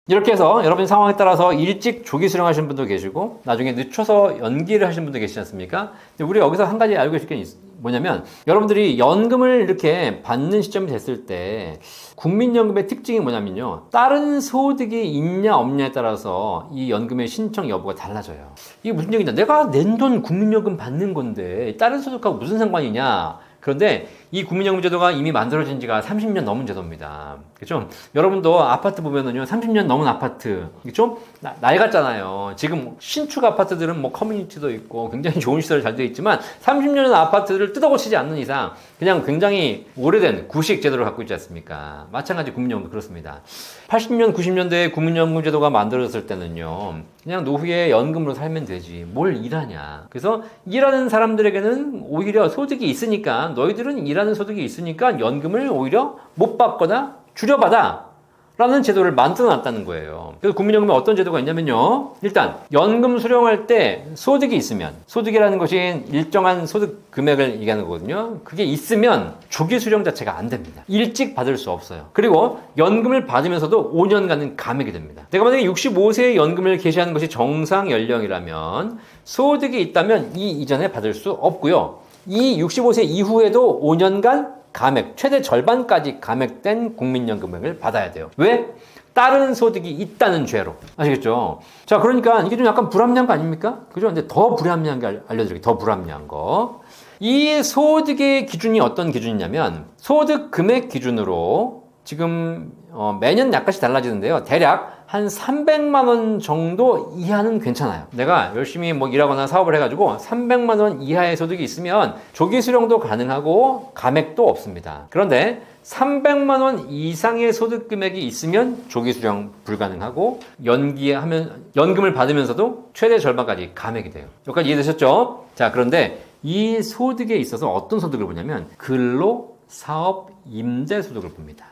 이렇게 해서 여러분 상황에 따라서 일찍 조기 수령하시는 분도 계시고 나중에 늦춰서 연기를 하시는 분도 계시지 않습니까? 근데 우리 여기서 한 가지 알고 계실 게 뭐냐면 여러분들이 연금을 이렇게 받는 시점이 됐을 때 국민연금의 특징이 뭐냐면요. 다른 소득이 있냐 없냐에 따라서 이 연금의 신청 여부가 달라져요. 이게 무슨 얘기냐. 내가 낸 돈 국민연금 받는 건데 다른 소득하고 무슨 상관이냐. 그런데 이 국민연금 제도가 이미 만들어진 지가 30년 넘은 제도입니다. 그렇죠? 여러분도 아파트 보면은요, 30년 넘은 아파트, 좀 낡았잖아요. 지금 신축 아파트들은 뭐 커뮤니티도 있고 굉장히 좋은 시설이 잘 되어 있지만 30년 전 아파트를 뜯어고치지 않는 이상 그냥 굉장히 오래된 구식 제도를 갖고 있지 않습니까? 마찬가지 국민연금도 그렇습니다. 80년, 90년대에 국민연금 제도가 만들어졌을 때는요, 그냥 노후에 연금으로 살면 되지. 뭘 일하냐. 그래서 일하는 사람들에게는 오히려 소득이 있으니까 너희들은 일하는 소득이 있으니까 연금을 오히려 못 받거나 줄여받아 라는 제도를 만들어 놨다는 거예요. 그래서 국민연금에 어떤 제도가 있냐면요. 일단 연금 수령할 때 소득이 있으면, 소득이라는 것이 일정한 소득 금액을 얘기하는 거거든요. 그게 있으면 조기 수령 자체가 안 됩니다. 일찍 받을 수 없어요. 그리고 연금을 받으면서도 5년간은 감액이 됩니다. 내가 만약에 65세에 연금을 개시하는 것이 정상 연령이라면 소득이 있다면 이 이전에 받을 수 없고요. 이 65세 이후에도 5년간 감액, 최대 절반까지 감액된 국민연금액을 받아야 돼요. 왜? 다른 소득이 있다는 죄로. 아시겠죠? 자, 그러니까 이게 좀 약간 불합리한 거 아닙니까? 그죠? 근데 더 불합리한 게 알려드릴게요. 더 불합리한 거. 이 소득의 기준이 어떤 기준이냐면, 소득 금액 기준으로 지금 매년 약간씩 달라지는데요. 대략 한 300만 원 정도 이하는 괜찮아요. 내가 열심히 뭐 일하거나 사업을 해가지고 300만 원 이하의 소득이 있으면 조기 수령도 가능하고 감액도 없습니다. 그런데 300만 원 이상의 소득 금액이 있으면 조기 수령 불가능하고 연기하면 연금을 받으면서도 최대 절반까지 감액이 돼요. 여기까지 이해되셨죠? 자, 그런데 이 소득에 있어서 어떤 소득을 보냐면 근로 사업 임대 소득을 봅니다.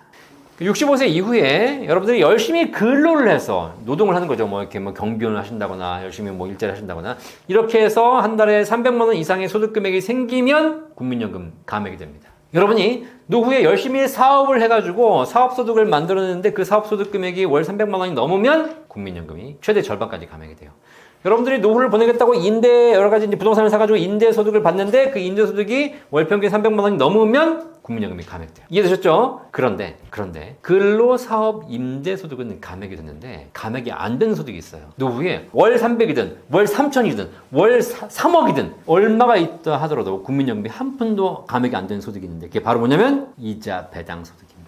65세 이후에 여러분들이 열심히 근로를 해서 노동을 하는 거죠. 뭐 이렇게 뭐 경비원을 하신다거나 열심히 뭐 일자리 하신다거나 이렇게 해서 한 달에 300만 원 이상의 소득 금액이 생기면 국민연금 감액이 됩니다. 여러분이 노후에 열심히 사업을 해가지고 사업소득을 만들었는데 그 사업소득 금액이 월 300만 원이 넘으면 국민연금이 최대 절반까지 감액이 돼요. 여러분들이 노후를 보내겠다고 임대 여러 가지 이제 부동산을 사가지고 임대 소득을 받는데 그 임대 소득이 월 평균 300만 원이 넘으면 국민연금이 감액돼요. 이해되셨죠? 그런데 근로사업 임대 소득은 감액이 됐는데 감액이 안 된 소득이 있어요. 노후에 월 300이든 월 3천이든 월 3억이든 얼마가 있다 하더라도 국민연금이 한 푼도 감액이 안 된 소득이 있는데 그게 바로 뭐냐면 이자 배당 소득입니다.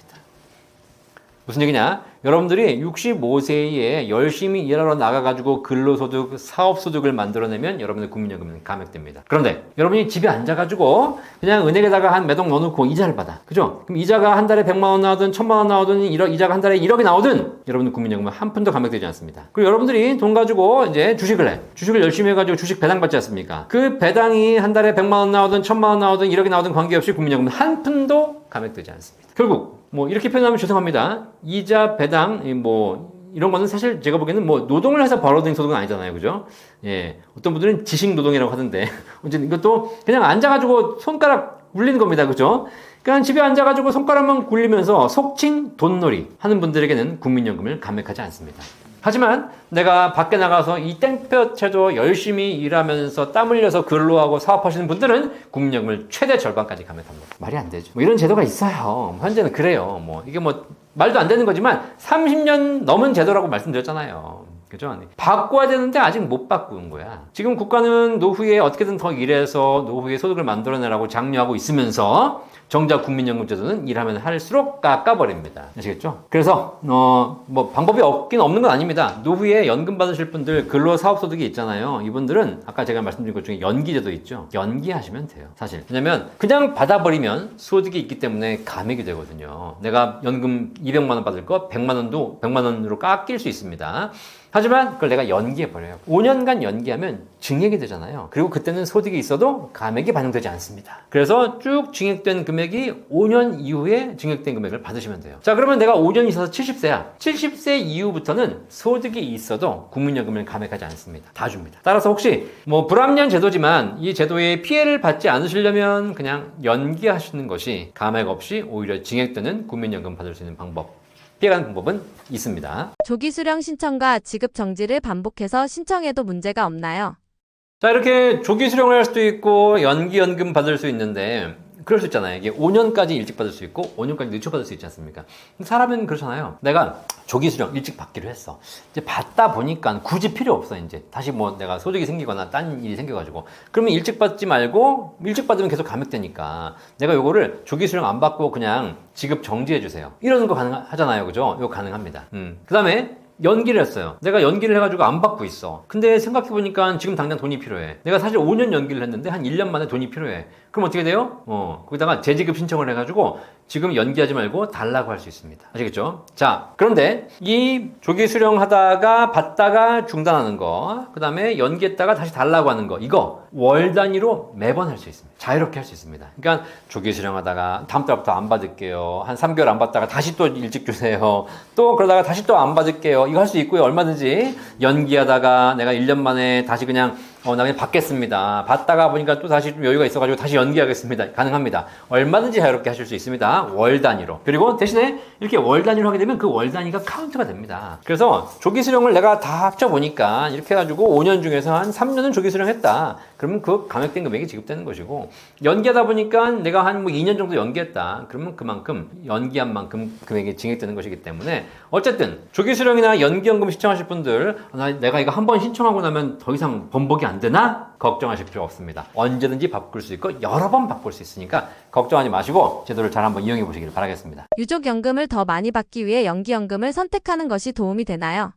무슨 얘기냐? 여러분들이 65세에 열심히 일하러 나가가지고 근로소득, 사업소득을 만들어내면 여러분의 국민연금은 감액됩니다. 그런데 여러분이 집에 앉아가지고 그냥 은행에다가 한 매동 넣어놓고 이자를 받아. 그죠? 그럼 이자가 한 달에 100만 원 나오든 1000만 원 나오든 이자가 한 달에 1억이 나오든 여러분의 국민연금은 한 푼도 감액되지 않습니다. 그리고 여러분들이 돈 가지고 이제 주식을 해. 주식을 열심히 해가지고 주식 배당 받지 않습니까? 그 배당이 한 달에 100만 원 나오든 1000만 원 나오든 1억이 나오든 관계없이 국민연금은 한 푼도 감액되지 않습니다. 결국 뭐 이렇게 표현하면 죄송합니다. 이자, 배당, 뭐 이런 거는 사실 제가 보기에는 뭐 노동을 해서 벌어들인 소득은 아니잖아요, 그죠? 예, 어떤 분들은 지식 노동이라고 하던데 어쨌든 이것도 그냥 앉아가지고 손가락 굴리는 겁니다, 그죠? 그러니까 집에 앉아가지고 손가락만 굴리면서 속칭 돈놀이 하는 분들에게는 국민연금을 감액하지 않습니다. 하지만 내가 밖에 나가서 이 땡볕에도 열심히 일하면서 땀 흘려서 근로하고 사업하시는 분들은 국민연금을 최대 절반까지 감액합니다. 말이 안 되죠. 뭐 이런 제도가 있어요. 현재는 그래요. 뭐 이게 뭐 말도 안 되는 거지만 30년 넘은 제도라고 말씀드렸잖아요. 그죠? 바꿔야 되는데 아직 못 바꾸는 거야. 지금 국가는 노후에 어떻게든 더 일해서 노후에 소득을 만들어내라고 장려하고 있으면서 정작 국민연금 제도는 일하면 할수록 깎아버립니다. 아시겠죠? 그래서 뭐 방법이 없긴 없는 건 아닙니다. 노후에 연금 받으실 분들 근로사업소득이 있잖아요. 이분들은 아까 제가 말씀드린 것 중에 연기제도 있죠. 연기하시면 돼요. 사실. 왜냐면 그냥 받아버리면 소득이 있기 때문에 감액이 되거든요. 내가 연금 200만 원 받을 거 100만 원도 100만 원으로 깎일 수 있습니다. 하지만 그걸 내가 연기해버려요. 5년간 연기하면 증액이 되잖아요. 그리고 그때는 소득이 있어도 감액이 반영되지 않습니다. 그래서 쭉 증액된 금액이 5년 이후에 증액된 금액을 받으시면 돼요. 자, 그러면 내가 5년 있어서 70세야. 70세 이후부터는 소득이 있어도 국민연금을 감액하지 않습니다. 다 줍니다. 따라서 혹시 뭐 불합리한 제도지만 이 제도에 피해를 받지 않으시려면 그냥 연기하시는 것이 감액 없이 오히려 증액되는 국민연금 받을 수 있는 방법. 피해가는 방법은 있습니다. 조기 수령 신청과 지급 정지를 반복해서 신청해도 문제가 없나요? 자, 이렇게 조기 수령을 할 수도 있고 연기연금 받을 수 있는데 그럴 수 있잖아요. 이게 5년까지 일찍 받을 수 있고 5년까지 늦춰 받을 수 있지 않습니까? 사람은 그렇잖아요. 내가 조기 수령 일찍 받기로 했어. 이제 받다 보니까 굳이 필요 없어. 이제 다시 뭐 내가 소득이 생기거나 딴 일이 생겨가지고 그러면 일찍 받지 말고 일찍 받으면 계속 감액되니까 내가 요거를 조기 수령 안 받고 그냥 지급 정지해 주세요. 이러는 거 가능하잖아요, 그죠? 이거 가능합니다. 그 다음에 연기를 했어요. 내가 연기를 해가지고 안 받고 있어. 근데 생각해보니까 지금 당장 돈이 필요해. 내가 사실 5년 연기를 했는데 한 1년 만에 돈이 필요해. 그럼 어떻게 돼요? 거기다가 재지급 신청을 해가지고 지금 연기하지 말고 달라고 할 수 있습니다. 아시겠죠? 자, 그런데 이 조기 수령하다가 받다가 중단하는 거, 그 다음에 연기했다가 다시 달라고 하는 거, 이거 월 단위로 매번 할 수 있습니다. 자유롭게 할 수 있습니다. 그러니까 조기 수령하다가 다음 달부터 안 받을게요. 한 3개월 안 받다가 다시 또 일찍 주세요. 또 그러다가 다시 또 안 받을게요. 이거 할 수 있고요. 얼마든지 연기하다가 내가 1년 만에 다시 그냥 나 그냥 받겠습니다. 받다가 보니까 또 다시 좀 여유가 있어가지고 다시 연기하겠습니다. 가능합니다. 얼마든지 자유롭게 하실 수 있습니다. 월 단위로. 그리고 대신에 이렇게 월 단위로 하게 되면 그 월 단위가 카운트가 됩니다. 그래서 조기 수령을 내가 다 합쳐보니까 이렇게 해가지고 5년 중에서 한 3년은 조기 수령했다. 그러면 그 감액된 금액이 지급되는 것이고 연기하다 보니까 내가 한 뭐 2년 정도 연기했다. 그러면 그만큼 연기한 만큼 금액이 증액되는 것이기 때문에 어쨌든 조기 수령이나 연기연금 신청하실 분들 내가 이거 한 번 신청하고 나면 더 이상 번복이 안 되나? 걱정하실 필요 없습니다. 언제든지 바꿀 수 있고 여러 번 바꿀 수 있으니까 걱정하지 마시고 제도를 잘 한번 이용해 보시길 바라겠습니다. 유족연금을 더 많이 받기 위해 연기연금을 선택하는 것이 도움이 되나요?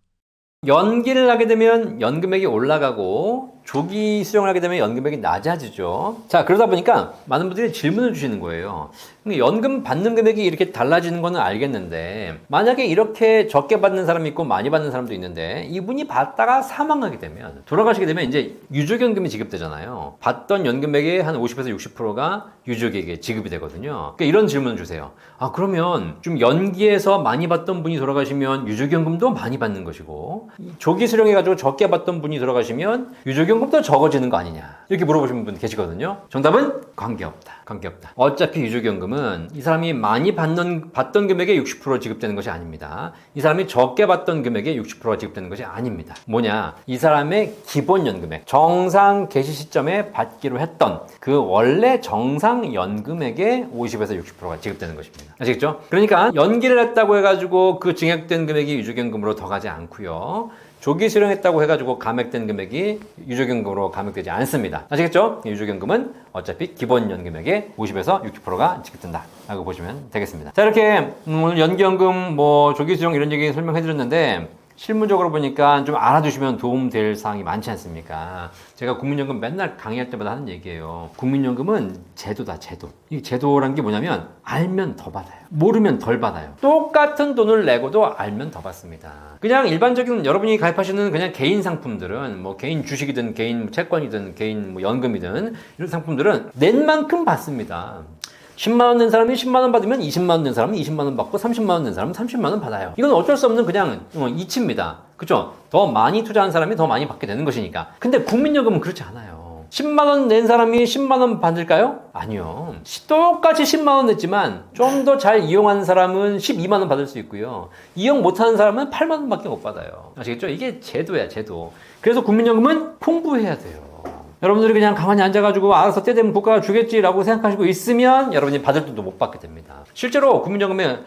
연기를 하게 되면 연금액이 올라가고 조기 수령을 하게 되면 연금액이 낮아지죠. 자, 그러다 보니까 많은 분들이 질문을 주시는 거예요. 연금 받는 금액이 이렇게 달라지는 거는 알겠는데 만약에 이렇게 적게 받는 사람이 있고 많이 받는 사람도 있는데 이분이 받다가 사망하게 되면 돌아가시게 되면 이제 유족연금이 지급되잖아요. 받던 연금액의 한 50에서 60%가 유족에게 지급이 되거든요. 그러니까 이런 질문을 주세요. 아, 그러면 좀 연기해서 많이 받던 분이 돌아가시면 유족연금도 많이 받는 것이고 조기 수령해가지고 적게 받던 분이 돌아가시면 유족연금도 적어지는 거 아니냐 이렇게 물어보시는 분 계시거든요. 정답은 관계없다. 어차피 유족연금은 이 사람이 많이 받던 금액의 60% 지급되는 것이 아닙니다. 이 사람이 적게 받던 금액의 60%가 지급되는 것이 아닙니다. 뭐냐? 이 사람의 기본 연금액, 정상 개시 시점에 받기로 했던 그 원래 정상 연금액의 50에서 60%가 지급되는 것입니다. 아시겠죠? 그러니까 연기를 했다고 해가지고 그 증액된 금액이 유족연금으로 더 가지 않고요. 조기 수령했다고 해가지고 감액된 금액이 유족연금으로 감액되지 않습니다. 아시겠죠? 유족연금은 어차피 기본 연금액의 50에서 60%가 지급된다 라고 보시면 되겠습니다. 자, 이렇게 오늘 연기연금, 조기 수령 이런 얘기 설명해 드렸는데 실무적으로 보니까 좀 알아두시면 도움될 사항이 많지 않습니까? 제가 국민연금 맨날 강의할 때마다 하는 얘기예요. 국민연금은 제도다, 제도. 이 제도란 게 뭐냐면 알면 더 받아요. 모르면 덜 받아요. 똑같은 돈을 내고도 알면 더 받습니다. 그냥 일반적인 여러분이 가입하시는 그냥 개인 상품들은 개인 주식이든 개인 채권이든 개인 연금이든 이런 상품들은 낸 만큼 받습니다. 10만 원 낸 사람이 10만 원 받으면 20만 원 낸 사람은 20만 원 받고 30만 원 낸 사람은 30만 원 받아요. 이건 어쩔 수 없는 그냥 이치입니다. 그렇죠? 더 많이 투자한 사람이 더 많이 받게 되는 것이니까. 근데 국민연금은 그렇지 않아요. 10만 원 낸 사람이 10만 원 받을까요? 아니요. 똑같이 10만 원 냈지만 좀 더 잘 이용한 사람은 12만 원 받을 수 있고요. 이용 못하는 사람은 8만 원밖에 못 받아요. 아시겠죠? 이게 제도야, 제도. 그래서 국민연금은 공부해야 돼요. 여러분들이 그냥 가만히 앉아가지고 알아서 때 되면 국가가 주겠지라고 생각하시고 있으면 여러분이 받을 돈도 못 받게 됩니다. 실제로 국민연금에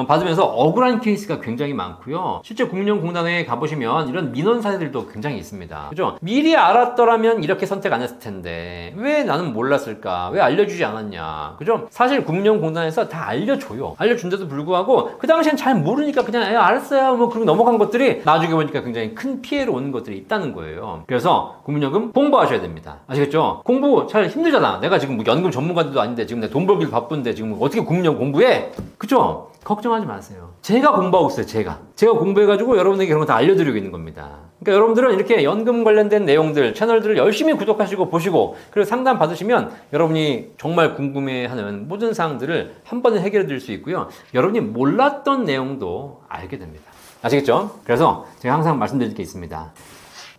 받으면서 억울한 케이스가 굉장히 많고요. 실제 국민연금공단에 가보시면 이런 민원 사례들도 굉장히 있습니다. 그죠? 미리 알았더라면 이렇게 선택 안 했을 텐데 왜 나는 몰랐을까? 왜 알려주지 않았냐? 그죠? 사실 국민연금공단에서 다 알려줘요. 알려준데도 불구하고 그 당시엔 잘 모르니까 그냥 알았어요 그리고 넘어간 것들이 나중에 보니까 굉장히 큰 피해로 오는 것들이 있다는 거예요. 그래서 국민연금 공부하셔야 됩니다. 아시겠죠? 공부 잘 힘들잖아. 내가 지금 연금 전문가도 아닌데 지금 내 돈 벌기도 바쁜데 지금 어떻게 국민연금 공부해? 그죠? 걱정하지 마세요. 제가 공부하고 있어요. 제가 공부해가지고 여러분에게 그런 거 다 알려드리고 있는 겁니다. 그러니까 여러분들은 이렇게 연금 관련된 내용들, 채널들을 열심히 구독하시고 보시고 그리고 상담 받으시면 여러분이 정말 궁금해하는 모든 사항들을 한 번에 해결해 드릴 수 있고요. 여러분이 몰랐던 내용도 알게 됩니다. 아시겠죠? 그래서 제가 항상 말씀드릴 게 있습니다.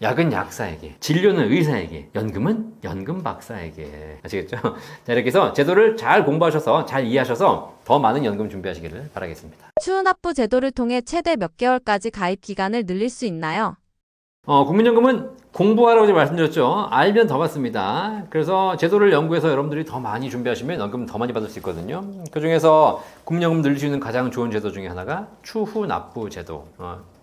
약은 약사에게, 진료는 의사에게, 연금은 연금 박사에게. 아시겠죠? 자, 이렇게 해서 제도를 잘 공부하셔서 잘 이해하셔서 더 많은 연금 준비하시기를 바라겠습니다. 추후납부 제도를 통해 최대 몇 개월까지 가입 기간을 늘릴 수 있나요? 국민연금은 공부하라고 말씀드렸죠. 알면 더 받습니다. 그래서 제도를 연구해서 여러분들이 더 많이 준비하시면 연금 더 많이 받을 수 있거든요. 그 중에서 국민연금 늘릴 수 있는 가장 좋은 제도 중에 하나가 추후납부 제도.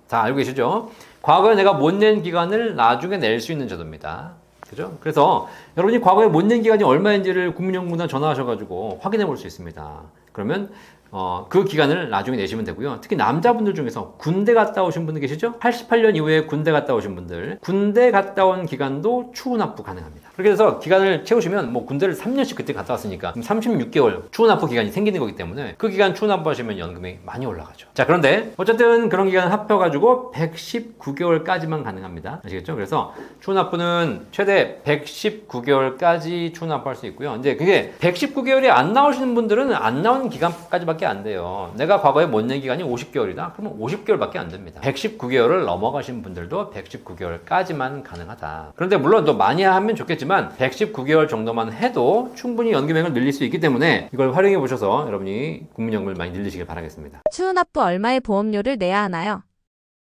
다 알고 계시죠? 과거에 내가 못 낸 기간을 나중에 낼 수 있는 제도입니다. 그죠? 그래서 여러분이 과거에 못 낸 기간이 얼마인지를 국민연금공단 전화하셔가지고 확인해 볼 수 있습니다. 그러면 그 기간을 나중에 내시면 되고요. 특히 남자분들 중에서 군대 갔다 오신 분들 계시죠? 88년 이후에 군대 갔다 오신 분들, 군대 갔다 온 기간도 추후납부 가능합니다. 그렇게 해서 기간을 채우시면 군대를 3년씩 그때 갔다 왔으니까 36개월 추후납부 기간이 생기는 거기 때문에 그 기간 추후납부 하시면 연금이 많이 올라가죠. 자, 그런데 어쨌든 그런 기간을 합쳐가지고 119개월까지만 가능합니다. 아시겠죠? 그래서 추후납부는 최대 119개월까지 추후납부할 수 있고요. 이제 그게 119개월이 안 나오시는 분들은 안 나오는 기간까지밖에 안 돼요. 내가 과거에 못 낸 기간이 50개월이다? 그러면 50개월밖에 안 됩니다. 119개월을 넘어가신 분들도 119개월까지만 가능하다. 그런데 물론 또 많이 하면 좋겠지만 119개월 정도만 해도 충분히 연금액을 늘릴 수 있기 때문에 이걸 활용해 보셔서 여러분이 국민연금을 많이 늘리시길 바라겠습니다. 추후납부 얼마의 보험료를 내야 하나요?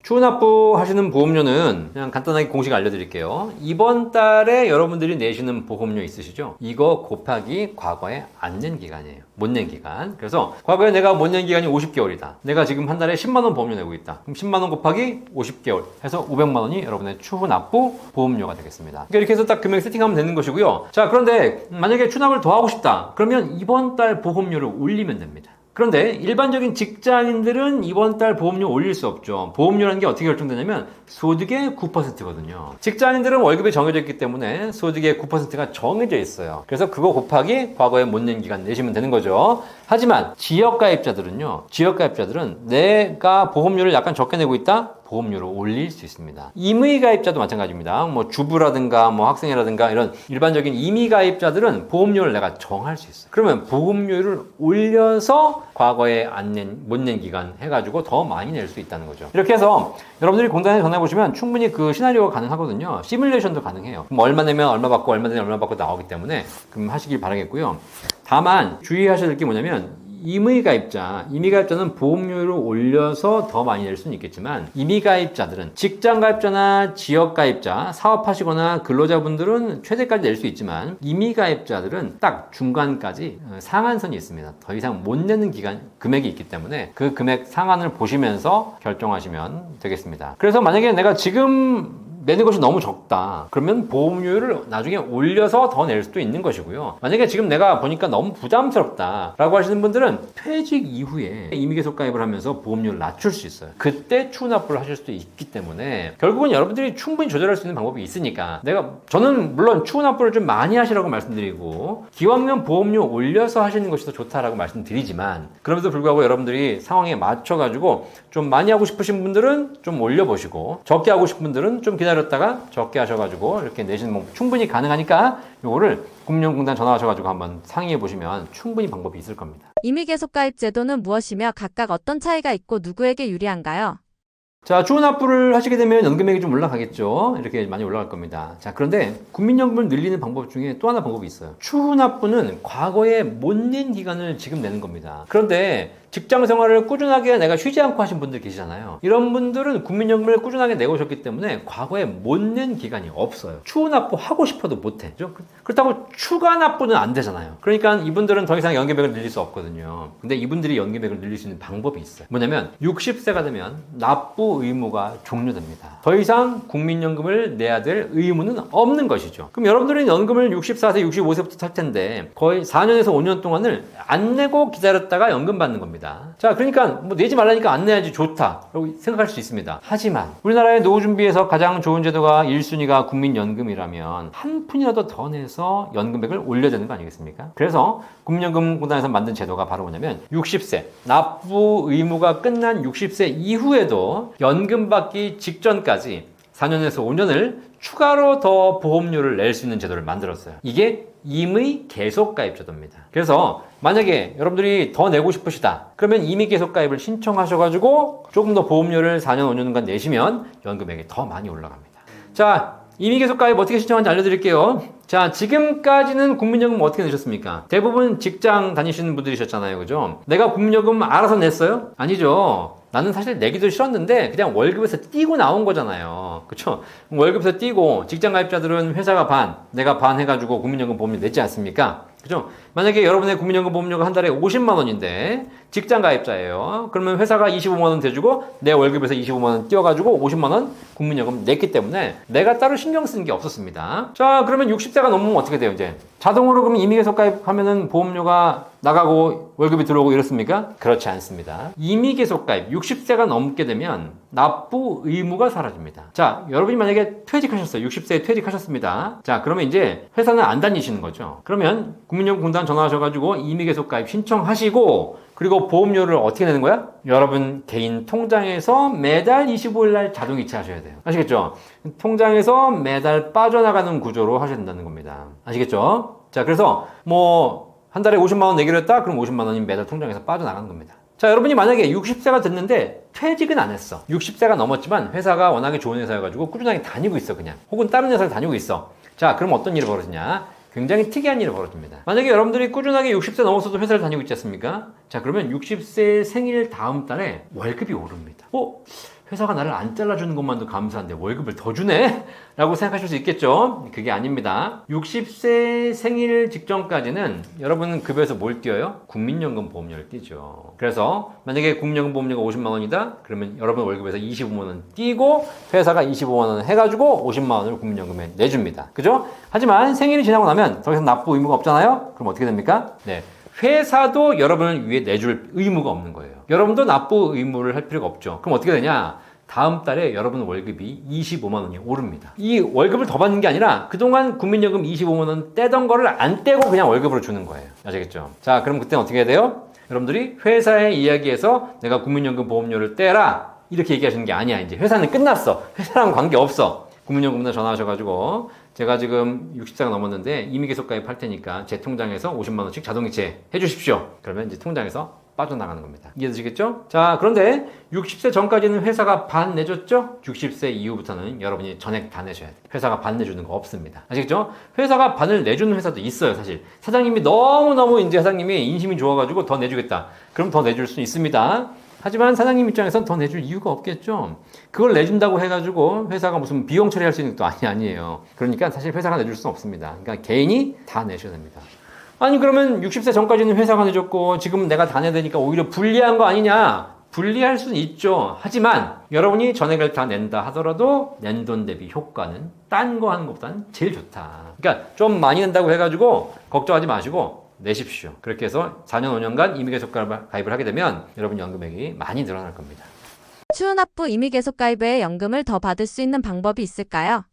추후납부 하시는 보험료는 그냥 간단하게 공식 알려드릴게요. 이번 달에 여러분들이 내시는 보험료 있으시죠? 이거 곱하기 과거에 안 낸 기간이에요. 못 낸 기간. 그래서 과거에 내가 못 낸 기간이 50개월이다. 내가 지금 한 달에 10만 원 보험료 내고 있다. 그럼 10만 원 곱하기 50개월 해서 500만 원이 여러분의 추후납부 보험료가 되겠습니다. 그러니까 이렇게 해서 딱 금액 세팅하면 되는 것이고요. 자, 그런데 만약에 추납을 더 하고 싶다. 그러면 이번 달 보험료를 올리면 됩니다. 그런데 일반적인 직장인들은 이번 달 보험료 올릴 수 없죠. 보험료라는 게 어떻게 결정되냐면 소득의 9%거든요. 직장인들은 월급이 정해져 있기 때문에 소득의 9%가 정해져 있어요. 그래서 그거 곱하기 과거에 못 낸 기간 내시면 되는 거죠. 하지만 지역가입자들은요. 지역가입자들은 내가 보험료를 약간 적게 내고 있다? 보험료를 올릴 수 있습니다. 임의가입자도 마찬가지입니다. 뭐 주부라든가 뭐 학생이라든가 이런 일반적인 임의가입자들은 보험료를 내가 정할 수 있어요. 그러면 보험료를 올려서 과거에 못 낸 기간 해가지고 더 많이 낼 수 있다는 거죠. 이렇게 해서 여러분들이 공단에 전화해 보시면 충분히 그 시나리오가 가능하거든요. 시뮬레이션도 가능해요. 그럼 얼마 내면 얼마 받고 얼마 내면 얼마 받고 나오기 때문에 그럼 하시길 바라겠고요. 다만 주의하셔야 될 게 뭐냐면 임의가입자는 보험료를 올려서 더 많이 낼 수는 있겠지만 임의가입자들은 직장가입자나 지역가입자, 사업하시거나 근로자분들은 최대까지 낼 수 있지만 임의가입자들은 딱 중간까지 상한선이 있습니다. 더 이상 못 내는 금액이 있기 때문에 그 금액 상한을 보시면서 결정하시면 되겠습니다. 그래서 만약에 내가 지금 내는 것이 너무 적다. 그러면 보험료를 나중에 올려서 더 낼 수도 있는 것이고요. 만약에 지금 내가 보니까 너무 부담스럽다 라고 하시는 분들은 퇴직 이후에 임의계속가입을 하면서 보험료를 낮출 수 있어요. 그때 추납부를 하실 수도 있기 때문에 결국은 여러분들이 충분히 조절할 수 있는 방법이 있으니까 저는 물론 추납부를 좀 많이 하시라고 말씀드리고 기왕이면 보험료 올려서 하시는 것이 더 좋다라고 말씀드리지만 그럼에도 불구하고 여러분들이 상황에 맞춰가지고 좀 많이 하고 싶으신 분들은 좀 올려보시고 적게 하고 싶은 분들은 좀 기다렸다가 적게 하셔가지고 이렇게 내시는 방법 충분히 가능하니까 요거를 금융공단 전화하셔가지고 한번 상의해 보시면 충분히 방법이 있을 겁니다. 임의계속가입 제도는 무엇이며 각각 어떤 차이가 있고 누구에게 유리한가요? 자, 추납부를 하시게 되면 연금액이 좀 올라가겠죠. 이렇게 많이 올라갈 겁니다. 자, 그런데 국민연금을 늘리는 방법 중에 또 하나 방법이 있어요. 추납부는 과거에 못 낸 기간을 지금 내는 겁니다. 그런데 직장 생활을 꾸준하게 내가 쉬지 않고 하신 분들 계시잖아요. 이런 분들은 국민연금을 꾸준하게 내고 오셨기 때문에 과거에 못 낸 기간이 없어요. 추후 납부 하고 싶어도 못해. 그렇다고 추가 납부는 안 되잖아요. 그러니까 이분들은 더 이상 연금액을 늘릴 수 없거든요. 근데 이분들이 연금액을 늘릴 수 있는 방법이 있어요. 뭐냐면 60세가 되면 납부 의무가 종료됩니다. 더 이상 국민연금을 내야 될 의무는 없는 것이죠. 그럼 여러분들은 연금을 64세, 65세부터 탈 텐데 거의 4년에서 5년 동안을 안 내고 기다렸다가 연금 받는 겁니다. 자, 그러니까 뭐 내지 말라니까 안 내야지 좋다라고 생각할 수 있습니다. 하지만 우리나라의 노후 준비에서 가장 좋은 제도가 1순위가 국민연금이라면 한 푼이라도 더 내서 연금액을 올려야 되는 거 아니겠습니까? 그래서 국민연금공단에서 만든 제도가 바로 뭐냐면 60세 납부 의무가 끝난 60세 이후에도 연금 받기 직전까지 4년에서 5년을 추가로 더 보험료를 낼 수 있는 제도를 만들었어요. 이게 임의 계속가입제도입니다. 그래서 만약에 여러분들이 더 내고 싶으시다 그러면 임의 계속가입을 신청하셔가지고 조금 더 보험료를 4년 5년간 내시면 연금액이 더 많이 올라갑니다. 자, 임의 계속가입 어떻게 신청하는지 알려드릴게요. 자, 지금까지는 국민연금 어떻게 내셨습니까? 대부분 직장 다니시는 분들이셨잖아요. 그죠? 내가 국민연금 알아서 냈어요? 아니죠. 나는 사실 내기도 싫었는데 그냥 월급에서 띄고 나온 거잖아요. 그쵸? 월급에서 띄고 직장가입자들은 회사가 반, 내가 반 해가지고 국민연금 보험료 냈지 않습니까? 그죠? 만약에 여러분의 국민연금 보험료가 한 달에 50만 원인데 직장가입자예요. 그러면 회사가 25만 원 대주고 내 월급에서 25만 원 띄워가지고 50만 원 국민연금 냈기 때문에 내가 따로 신경 쓰는 게 없었습니다. 자, 그러면 60세가 넘으면 어떻게 돼요, 이제? 자동으로 그럼 임의계속가입하면은 보험료가 나가고 월급이 들어오고 이렇습니까? 그렇지 않습니다. 임의계속가입 60세가 넘게 되면 납부 의무가 사라집니다. 자, 여러분이 만약에 퇴직하셨어요. 60세에 퇴직하셨습니다. 자, 그러면 이제 회사는 안 다니시는 거죠. 그러면 국민연금공단 전화하셔가지고 임의계속가입 신청하시고 그리고 보험료를 어떻게 내는 거야? 여러분 개인 통장에서 매달 25일 날 자동 이체하셔야 돼요. 아시겠죠? 통장에서 매달 빠져나가는 구조로 하셔야 된다는 겁니다. 아시겠죠? 자, 그래서 뭐 한 달에 50만 원 내기로 했다? 그럼 50만 원이 매달 통장에서 빠져나가는 겁니다. 자, 여러분이 만약에 60세가 됐는데 퇴직은 안 했어. 60세가 넘었지만 회사가 워낙에 좋은 회사여가지고 꾸준하게 다니고 있어, 그냥. 혹은 다른 회사를 다니고 있어. 자, 그럼 어떤 일이 벌어지냐? 굉장히 특이한 일이 벌어집니다. 만약에 여러분들이 꾸준하게 60세 넘어서도 회사를 다니고 있지 않습니까? 자, 그러면 60세 생일 다음 달에 월급이 오릅니다. 회사가 나를 안 잘라주는 것만도 감사한데 월급을 더 주네? 라고 생각하실 수 있겠죠? 그게 아닙니다. 60세 생일 직전까지는 여러분은 급여에서 뭘 띄어요? 국민연금 보험료를 띄죠. 그래서 만약에 국민연금 보험료가 50만 원이다? 그러면 여러분 월급에서 25만 원 띄고 회사가 25만 원 해가지고 50만 원을 국민연금에 내줍니다. 그죠? 하지만 생일이 지나고 나면 더 이상 납부 의무가 없잖아요? 그럼 어떻게 됩니까? 네. 회사도 여러분을 위해 내줄 의무가 없는 거예요. 여러분도 납부 의무를 할 필요가 없죠. 그럼 어떻게 되냐? 다음 달에 여러분 월급이 25만 원이 오릅니다. 이 월급을 더 받는 게 아니라 그동안 국민연금 25만 원 떼던 거를 안 떼고 그냥 월급으로 주는 거예요. 아시겠죠? 자, 그럼 그때는 어떻게 해야 돼요? 여러분들이 회사에 이야기해서 내가 국민연금 보험료를 떼라 이렇게 얘기하시는 게 아니야. 이제 회사는 끝났어. 회사랑 관계없어. 국민연금에 전화하셔가지고 제가 지금 60세가 넘었는데 임의계속 가입할 테니까 제 통장에서 50만 원씩 자동이체 해주십시오. 그러면 이제 통장에서 빠져나가는 겁니다. 이해되시겠죠? 자, 그런데 60세 전까지는 회사가 반 내줬죠? 60세 이후부터는 여러분이 전액 다 내셔야 돼요. 회사가 반 내주는 거 없습니다. 아시겠죠? 회사가 반을 내주는 회사도 있어요, 사실. 사장님이 너무너무 이제 사장님이 인심이 좋아가지고 더 내주겠다. 그럼 더 내줄 수 있습니다. 하지만 사장님 입장에선 더 내줄 이유가 없겠죠. 그걸 내준다고 해가지고 회사가 무슨 비용 처리할 수 있는 것도 아니에요. 그러니까 사실 회사가 내줄 수는 없습니다. 그러니까 개인이 다 내셔야 됩니다. 아니 그러면 60세 전까지는 회사가 내줬고 지금 내가 다 내야 되니까 오히려 불리한 거 아니냐? 불리할 수는 있죠. 하지만 여러분이 전액을 다 낸다 하더라도 낸 돈 대비 효과는 딴 거 하는 것보다는 제일 좋다. 그러니까 좀 많이 낸다고 해가지고 걱정하지 마시고 내십시오. 그렇게 해서 4년 5년간 임의계속 가입을 하게 되면 여러분 연금액이 많이 늘어날 겁니다. 추후납부 임의계속 가입 외에 연금을 더 받을 수 있는 방법이 있을까요?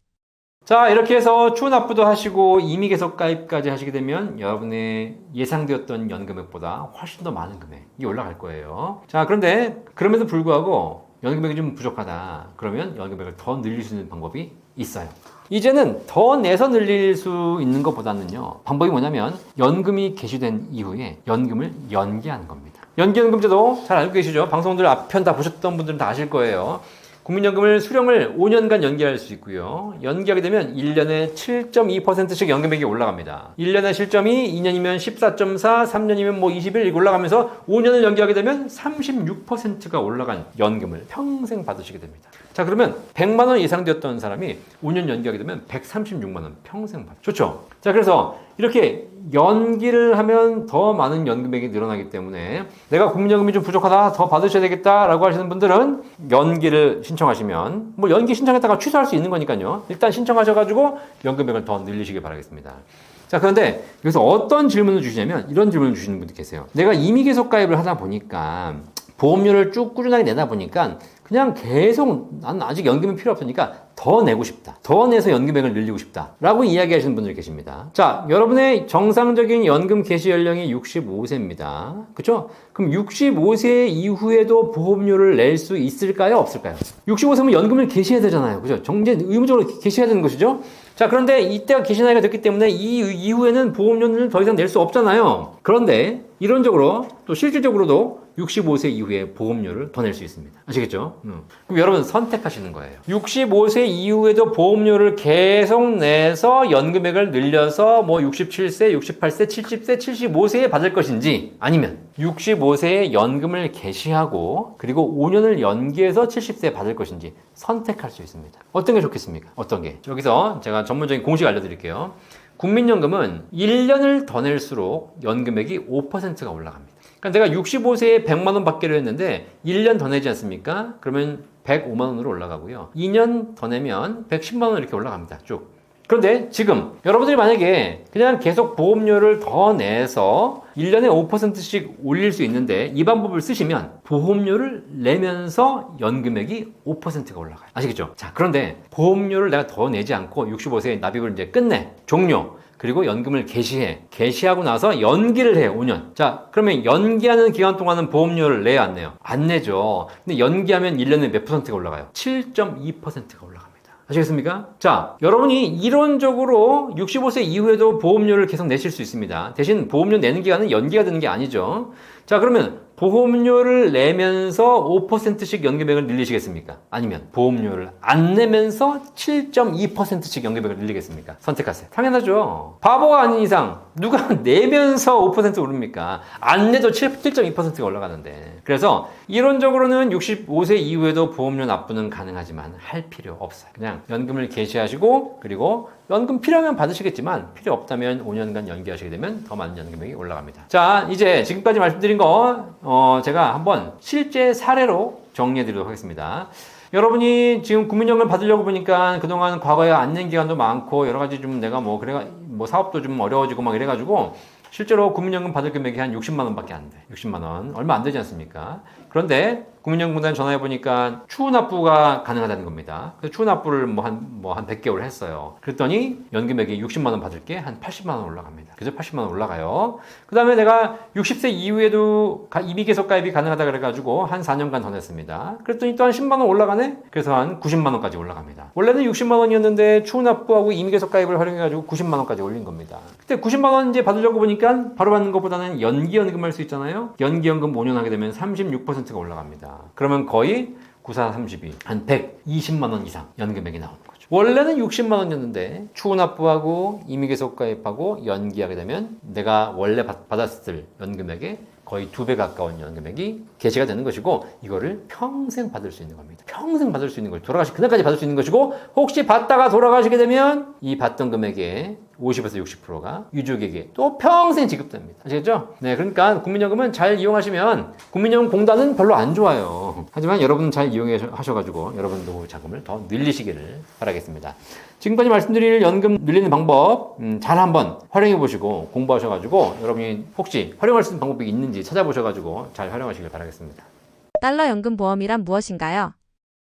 자, 이렇게 해서 추후납부도 하시고 임의계속 가입까지 하시게 되면 여러분의 예상되었던 연금액보다 훨씬 더 많은 금액이 올라갈 거예요. 자, 그런데 그럼에도 불구하고 연금액이 좀 부족하다. 그러면 연금액을 더 늘릴 수 있는 방법이 있어요. 이제는 더 내서 늘릴 수 있는 것보다는요. 방법이 뭐냐면 연금이 개시된 이후에 연금을 연기하는 겁니다. 연기연금제도 잘 알고 계시죠? 방송들 앞편 다 보셨던 분들은 다 아실 거예요. 국민연금을 수령을 5년간 연기할 수 있고요. 연기하게 되면 1년에 7.2%씩 연금액이 올라갑니다. 1년의 실점이 2년이면 14.4, 3년이면 뭐 21 이렇게 올라가면서 5년을 연기하게 되면 36%가 올라간 연금을 평생 받으시게 됩니다. 자, 그러면 100만 원 예상되었던 사람이 5년 연기하게 되면 136만 원 평생 받아요. 좋죠? 자, 그래서 이렇게 연기를 하면 더 많은 연금액이 늘어나기 때문에 내가 국민연금이 좀 부족하다, 더 받으셔야 되겠다라고 하시는 분들은 연기를 신청하시면 뭐 연기 신청했다가 취소할 수 있는 거니까요. 일단 신청하셔가지고 연금액을 더 늘리시길 바라겠습니다. 자, 그런데 여기서 어떤 질문을 주시냐면 이런 질문을 주시는 분들 계세요. 내가 임의계속 가입을 하다 보니까 보험료를 쭉 꾸준하게 내다 보니까 그냥 계속 난 아직 연금이 필요 없으니까 더 내고 싶다. 더 내서 연금액을 늘리고 싶다. 라고 이야기하시는 분들이 계십니다. 자, 여러분의 정상적인 연금 개시 연령이 65세입니다. 그쵸? 그럼 65세 이후에도 보험료를 낼 수 있을까요? 없을까요? 65세면 연금을 개시해야 되잖아요. 그죠? 정제 의무적으로 개시해야 되는 것이죠? 자, 그런데 이때가 개시 나이가 됐기 때문에 이 이후에는 보험료를 더 이상 낼 수 없잖아요. 그런데 이론적으로 또 실질적으로도 65세 이후에 보험료를 더 낼 수 있습니다. 아시겠죠? 그럼 여러분 선택하시는 거예요. 65세 이후에도 보험료를 계속 내서 연금액을 늘려서 뭐 67세, 68세, 70세, 75세에 받을 것인지 아니면 65세에 연금을 개시하고 그리고 5년을 연기해서 70세에 받을 것인지 선택할 수 있습니다. 어떤 게 좋겠습니까? 어떤 게? 여기서 제가 전문적인 공식 알려드릴게요. 국민연금은 1년을 더 낼수록 연금액이 5%가 올라갑니다. 그러니까 내가 65세에 100만 원 받기로 했는데 1년 더 내지 않습니까? 그러면 105만 원으로 올라가고요. 2년 더 내면 110만 원 이렇게 올라갑니다. 쭉. 그런데 지금 여러분들이 만약에 그냥 계속 보험료를 더 내서 1년에 5%씩 올릴 수 있는데 이 방법을 쓰시면 보험료를 내면서 연금액이 5%가 올라가요. 아시겠죠? 자, 그런데 보험료를 내가 더 내지 않고 65세에 납입을 이제 끝내. 종료. 그리고 연금을 개시하고 나서 연기를 해요. 5년. 자, 그러면 연기하는 기간 동안은 보험료를 내야 안 내요? 안 내죠. 근데 연기하면 1년에 몇 %가 올라가요? 7.2%가 올라갑니다. 아시겠습니까? 자, 여러분이 이론적으로 65세 이후에도 보험료를 계속 내실 수 있습니다. 대신 보험료 내는 기간은 연기가 되는 게 아니죠. 자, 그러면 보험료를 내면서 5%씩 연금액을 늘리시겠습니까? 아니면 보험료를 안 내면서 7.2%씩 연금액을 늘리겠습니까? 선택하세요. 당연하죠. 바보가 아닌 이상 누가 내면서 5% 오릅니까? 안 내도 7.2%가 올라가는데. 그래서 이론적으로는 65세 이후에도 보험료 납부는 가능하지만 할 필요 없어요. 그냥 연금을 개시하시고 그리고 연금 필요하면 받으시겠지만 필요 없다면 5년간 연기하시게 되면 더 많은 연금액이 올라갑니다. 자, 이제 지금까지 말씀드린 거 제가 한번 실제 사례로 정리해 드리도록 하겠습니다. 여러분이 지금 국민연금 받으려고 보니까 그동안 과거에 안 낸 기간도 많고 여러 가지 좀 내가 뭐 그래가 뭐 사업도 좀 어려워지고 막 이래가지고 실제로 국민연금 받을 금액이 한 60만 원밖에 안 돼. 60만 원. 얼마 안 되지 않습니까? 그런데 국민연금공단 전화해 보니까 추후 납부가 가능하다는 겁니다. 그래서 추후 납부를 한 100개월 했어요. 그랬더니 연금액이 60만 원 받을 게 한 80만 원 올라갑니다. 그래서 80만 원 올라가요. 그 다음에 내가 60세 이후에도 임의 계속 가입이 가능하다 그래가지고 한 4년간 더 냈습니다. 그랬더니 또 한 10만 원 올라가네? 그래서 한 90만 원까지 올라갑니다. 원래는 60만 원이었는데 추후 납부하고 임의 계속 가입을 활용해가지고 90만 원까지 올린 겁니다. 그때 90만 원 이제 받으려고 보니까 바로 받는 것보다는 연기연금 할 수 있잖아요. 연기연금 5년 하게 되면 36%가 올라갑니다. 그러면 거의 94, 32, 한 120만 원 이상 연금액이 나오는 거죠. 원래는 60만 원이었는데 추후 납부하고 임의 계속 가입하고 연기하게 되면 내가 원래 받았을 연금액의 거의 2배 가까운 연금액이 개시가 되는 것이고 이거를 평생 받을 수 있는 겁니다. 평생 받을 수 있는 거죠. 돌아가시 그날까지 받을 수 있는 것이고 혹시 받다가 돌아가시게 되면 이 받던 금액의 50에서 60%가 유족에게 또 평생 지급됩니다. 아시겠죠? 네, 그러니까 국민연금은 잘 이용하시면 국민연금공단은 별로 안 좋아요. 하지만 여러분은 잘 이용하셔가지고 여러분도 자금을 더 늘리시기를 바라겠습니다. 지금까지 말씀드릴 연금 늘리는 방법 잘 한번 활용해 보시고 공부하셔가지고 여러분이 혹시 활용할 수 있는 방법이 있는지 찾아보셔가지고 잘 활용하시길 바라겠습니다. 달러 연금 보험이란 무엇인가요?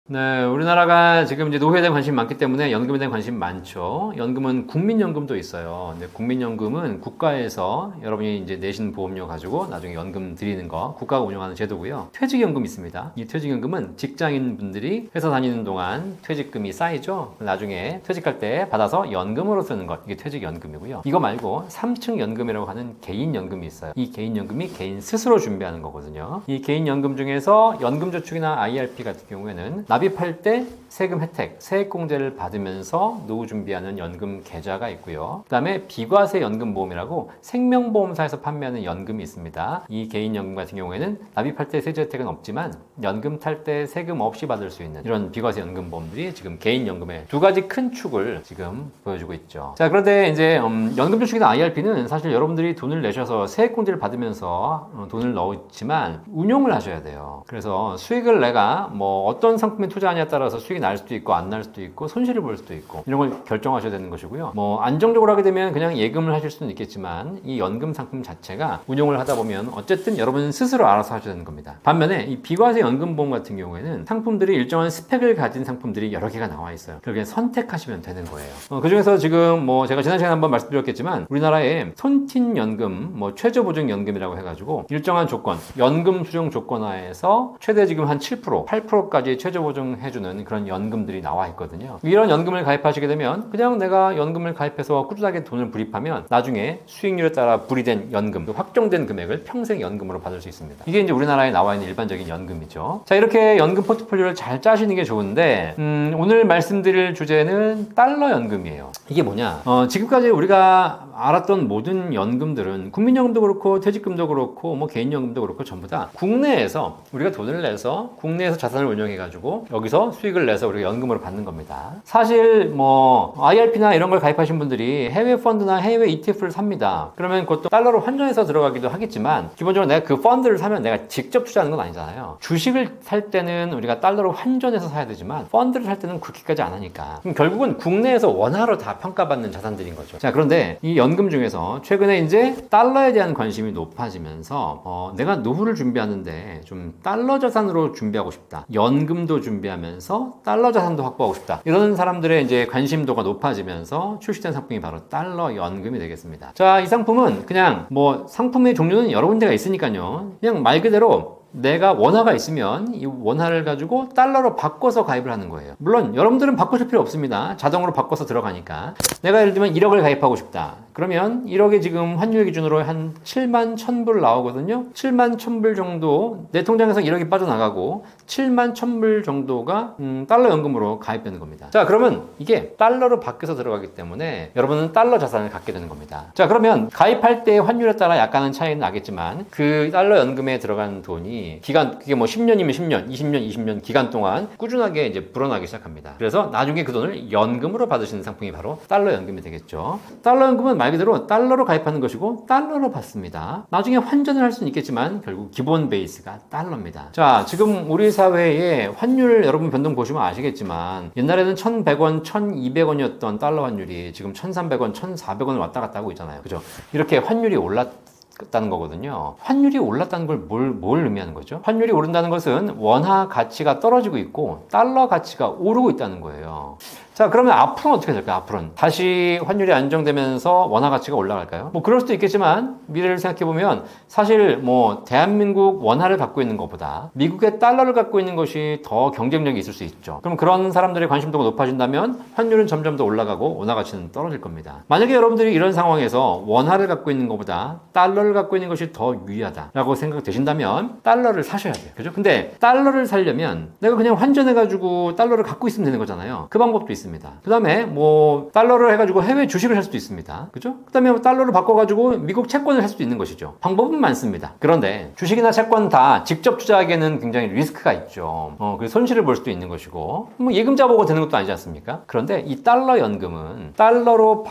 네, 우리나라가 지금 이제 노후에 대한 관심이 많기 때문에 연금에 대한 관심이 많죠. 연금은 국민연금도 있어요. 근데 국민연금은 국가에서 여러분이 이제 내신 보험료 가지고 나중에 연금 드리는 거 국가가 운영하는 제도고요. 퇴직연금 있습니다. 이 퇴직연금은 직장인 분들이 회사 다니는 동안 퇴직금이 쌓이죠. 나중에 퇴직할 때 받아서 연금으로 쓰는 것, 이게 퇴직연금이고요. 이거 말고 3층 연금이라고 하는 개인연금이 있어요. 이 개인연금이 개인 스스로 준비하는 거거든요. 이 개인연금 중에서 연금저축이나 IRP 같은 경우에는 납입할 때 세금 혜택, 세액공제를 받으면서 노후 준비하는 연금 계좌가 있고요. 그 다음에 비과세 연금보험이라고 생명보험사에서 판매하는 연금이 있습니다. 이 개인연금 같은 경우에는 납입할 때 세제 혜택은 없지만 연금 탈 때 세금 없이 받을 수 있는 이런 비과세 연금보험들이 지금 개인연금의 두 가지 큰 축을 지금 보여주고 있죠. 자, 그런데 이제 연금저축이나 IRP는 사실 여러분들이 돈을 내셔서 세액공제를 받으면서 돈을 넣었지만 운용을 하셔야 돼요. 그래서 수익을 내가 뭐 어떤 상품에 투자하냐에 따라서 수익이 날 수도 있고 안 날 수도 있고 손실을 볼 수도 있고 이런 걸 결정하셔야 되는 것이고요. 뭐 안정적으로 하게 되면 그냥 예금을 하실 수는 있겠지만 이 연금 상품 자체가 운용을 하다 보면 어쨌든 여러분 스스로 알아서 하셔야 되는 겁니다. 반면에 이 비과세 연금보험 같은 경우에는 상품들이 일정한 스펙을 가진 상품들이 여러 개가 나와 있어요. 그렇게 선택하시면 되는 거예요. 그중에서 지금 뭐 제가 지난 시간에 한번 말씀드렸겠지만 우리나라에 손틴연금, 뭐 최저보증연금이라고 해가지고 일정한 조건, 연금 수령 조건 하에서 최대 지금 한 7%, 8%까지 최저보증해주는 그런 연금들이 나와 있거든요. 이런 연금을 가입하시게 되면 그냥 내가 연금을 가입해서 꾸준하게 돈을 불입하면 나중에 수익률에 따라 불이된 연금, 확정된 금액을 평생 연금으로 받을 수 있습니다. 이게 이제 우리나라에 나와 있는 일반적인 연금이죠. 자, 이렇게 연금 포트폴리오를 잘 짜시는 게 좋은데 오늘 말씀드릴 주제는 달러 연금이에요. 이게 뭐냐? 지금까지 우리가 알았던 모든 연금들은 국민연금도 그렇고 퇴직금도 그렇고 뭐 개인연금도 그렇고 전부 다 국내에서 우리가 돈을 내서 국내에서 자산을 운영해가지고 여기서 수익을 내서 우리가 연금으로 받는 겁니다. 사실 뭐 IRP나 이런 걸 가입하신 분들이 해외 펀드나 해외 ETF를 삽니다. 그러면 그것도 달러로 환전해서 들어가기도 하겠지만 기본적으로 내가 그 펀드를 사면 내가 직접 투자하는 건 아니잖아요. 주식을 살 때는 우리가 달러로 환전해서 사야 되지만 펀드를 살 때는 그렇게까지 안 하니까 그럼 결국은 국내에서 원화로 다 평가받는 자산들인 거죠. 자, 그런데 이 연금 중에서 최근에 이제 달러에 대한 관심이 높아지면서 내가 노후를 준비하는데 좀 달러 자산으로 준비하고 싶다. 연금도 준비하면서 달러 자산도 확보하고 싶다. 이런 사람들의 이제 관심도가 높아지면서 출시된 상품이 바로 달러 연금이 되겠습니다. 자, 이 상품은 그냥 뭐 상품의 종류는 여러 군데가 있으니까요. 그냥 말 그대로 내가 원화가 있으면 이 원화를 가지고 달러로 바꿔서 가입을 하는 거예요. 물론 여러분들은 바꾸실 필요 없습니다. 자동으로 바꿔서 들어가니까. 내가 예를 들면 1억을 가입하고 싶다. 그러면 1억에 지금 환율 기준으로 한 7만 1,000불 나오거든요. 7만 1,000불 정도 내 통장에서 1억이 빠져나가고 7만 1,000불 정도가 달러 연금으로 가입되는 겁니다. 자, 그러면 이게 달러로 바뀌어서 들어가기 때문에 여러분은 달러 자산을 갖게 되는 겁니다. 자, 그러면 가입할 때 환율에 따라 약간은 차이는 나겠지만 그 달러 연금에 들어간 돈이 기간, 그게 뭐 10년이면 10년, 20년, 20년 기간 동안 꾸준하게 이제 불어나기 시작합니다. 그래서 나중에 그 돈을 연금으로 받으시는 상품이 바로 달러 연금이 되겠죠. 달러 연금은 말 그대로 달러로 가입하는 것이고 달러로 받습니다. 나중에 환전을 할 수는 있겠지만 결국 기본 베이스가 달러입니다. 자, 지금 우리 사회의 환율 여러분 변동 보시면 아시겠지만 옛날에는 1,100원, 1,200원이었던 달러 환율이 지금 1,300원, 1,400원을 왔다 갔다 하고 있잖아요. 그죠? 이렇게 환율이 올랐다는 거거든요. 환율이 올랐다는 걸 뭘 의미하는 거죠? 환율이 오른다는 것은 원화 가치가 떨어지고 있고 달러 가치가 오르고 있다는 거예요. 자, 그러면 앞으로는 어떻게 될까요? 앞으로는 다시 환율이 안정되면서 원화 가치가 올라갈까요? 뭐 그럴 수도 있겠지만 미래를 생각해 보면 사실 뭐 대한민국 원화를 갖고 있는 것보다 미국의 달러를 갖고 있는 것이 더 경쟁력이 있을 수 있죠. 그럼 그런 사람들의 관심도가 높아진다면 환율은 점점 더 올라가고 원화 가치는 떨어질 겁니다. 만약에 여러분들이 이런 상황에서 원화를 갖고 있는 것보다 달러를 갖고 있는 것이 더 유리하다라고 생각되신다면 달러를 사셔야 돼요. 그죠? 근데 달러를 사려면 내가 그냥 환전해가지고 달러를 갖고 있으면 되는 거잖아요. 그 방법도 있습니다. 그 다음에 뭐 달러를 해가지고 해외 주식을 살 수도 있습니다. 그죠? 그 다음에 달러를 바꿔가지고 미국 채권을 살 수도 있는 것이죠. 방법은 많습니다. 그런데 주식이나 채권 다 직접 투자하기에는 굉장히 리스크가 있죠. 그 손실을 볼 수도 있는 것이고 뭐 예금자 보고 되는 것도 아니지 않습니까? 그런데 이 달러 연금은 달러로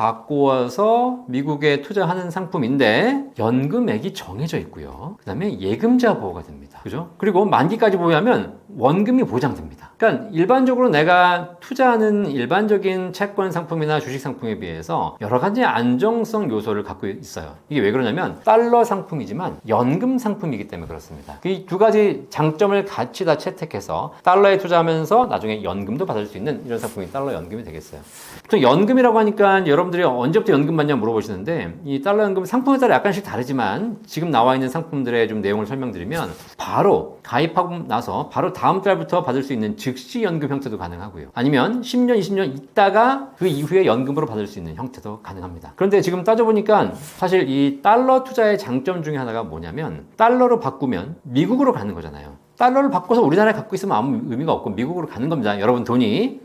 바꾸어서 미국에 투자하는 상품인데 연금액이 정해져 있고요. 그 다음에 예금자 보호가 됩니다. 그죠? 그리고 만기까지 보유하면 원금이 보장됩니다. 그러니까 일반적으로 내가 투자하는 일반적인 채권 상품이나 주식 상품에 비해서 여러 가지 안정성 요소를 갖고 있어요. 이게 왜 그러냐면 달러 상품이지만 연금 상품이기 때문에 그렇습니다. 이 두 가지 장점을 같이 다 채택해서 달러에 투자하면서 나중에 연금도 받을 수 있는 이런 상품이 달러 연금이 되겠어요. 보통 연금이라고 하니까 여러분들이 언제부터 연금 받냐 물어보시는데 이 달러 연금 상품에 따라 약간씩 다르지만 지금 나와 있는 상품들의 좀 내용을 설명드리면 바로 가입하고 나서 바로 다음 달부터 받을 수 있는 즉시 연금 형태도 가능하고요. 아니면 10년, 20년 있다가 그 이후에 연금으로 받을 수 있는 형태도 가능합니다. 그런데 지금 따져보니까 사실 이 달러 투자의 장점 중에 하나가 뭐냐면 달러로 바꾸면 미국으로 가는 거잖아요. 달러를 바꿔서 우리나라에 갖고 있으면 아무 의미가 없고 미국으로 가는 겁니다. 여러분 돈이.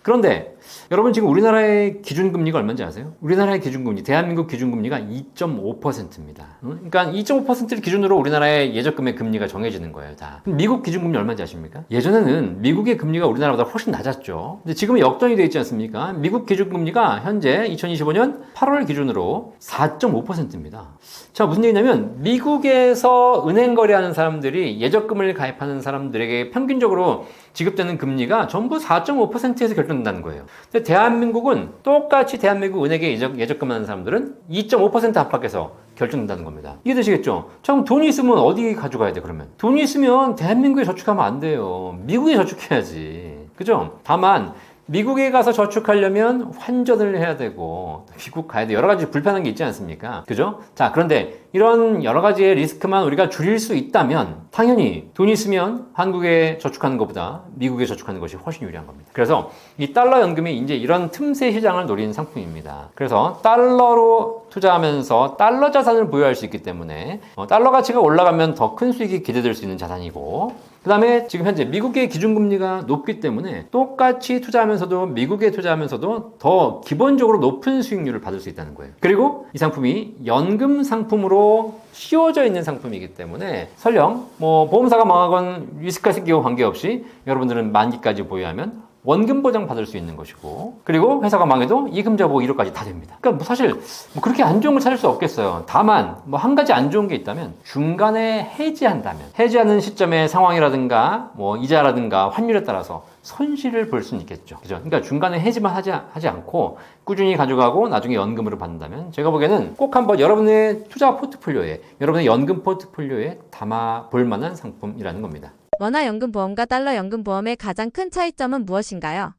그런데 여러분 지금 우리나라의 기준금리가 얼마인지 아세요? 우리나라의 기준금리, 대한민국 기준금리가 2.5%입니다. 그러니까 2.5%를 기준으로 우리나라의 예적금의 금리가 정해지는 거예요, 다. 미국 기준금리 얼마인지 아십니까? 예전에는 미국의 금리가 우리나라보다 훨씬 낮았죠. 근데 지금은 역전이 되어 있지 않습니까? 미국 기준금리가 현재 2025년 8월 기준으로 4.5%입니다. 자, 무슨 얘기냐면 미국에서 은행 거래하는 사람들이 예적금을 가입하는 사람들에게 평균적으로 지급되는 금리가 전부 4.5%에서 결정된다는 거예요. 근데 대한민국은 똑같이 대한민국 은행에 예적금하는 사람들은 2.5% 압박해서 결정된다는 겁니다. 이해되시겠죠? 참 돈이 있으면 어디 가져가야 돼 그러면? 돈이 있으면 대한민국에 저축하면 안 돼요. 미국에 저축해야지. 그죠? 다만 미국에 가서 저축하려면 환전을 해야 되고 미국 가야 돼. 여러 가지 불편한 게 있지 않습니까? 그죠? 자, 그런데 이런 여러 가지의 리스크만 우리가 줄일 수 있다면 당연히 돈이 있으면 한국에 저축하는 것보다 미국에 저축하는 것이 훨씬 유리한 겁니다. 그래서 이 달러 연금이 이제 이런 틈새 시장을 노리는 상품입니다. 그래서 달러로 투자하면서 달러 자산을 보유할 수 있기 때문에 달러 가치가 올라가면 더 큰 수익이 기대될 수 있는 자산이고 그 다음에 지금 현재 미국의 기준금리가 높기 때문에 똑같이 투자하면서도 미국에 투자하면서도 더 기본적으로 높은 수익률을 받을 수 있다는 거예요. 그리고 이 상품이 연금 상품으로 씌워져 있는 상품이기 때문에 설령 뭐 보험사가 망하건 리스크가 생기고 관계없이 여러분들은 만기까지 보유하면 원금 보장 받을 수 있는 것이고 그리고 회사가 망해도 이금자 보호 1호까지 다 됩니다. 그러니까 뭐 사실 뭐 그렇게 안 좋은 걸 찾을 수 없겠어요. 다만 뭐 한 가지 안 좋은 게 있다면 중간에 해지한다면 해지하는 시점의 상황이라든가 뭐 이자라든가 환율에 따라서 손실을 볼 수는 있겠죠. 그죠? 그러니까 중간에 해지만 하지 않고 꾸준히 가져가고 나중에 연금으로 받는다면 제가 보기에는 꼭 한번 여러분의 투자 포트폴리오에 여러분의 연금 포트폴리오에 담아 볼 만한 상품이라는 겁니다. 원화 연금보험과 달러 연금보험의 가장 큰 차이점은 무엇인가요?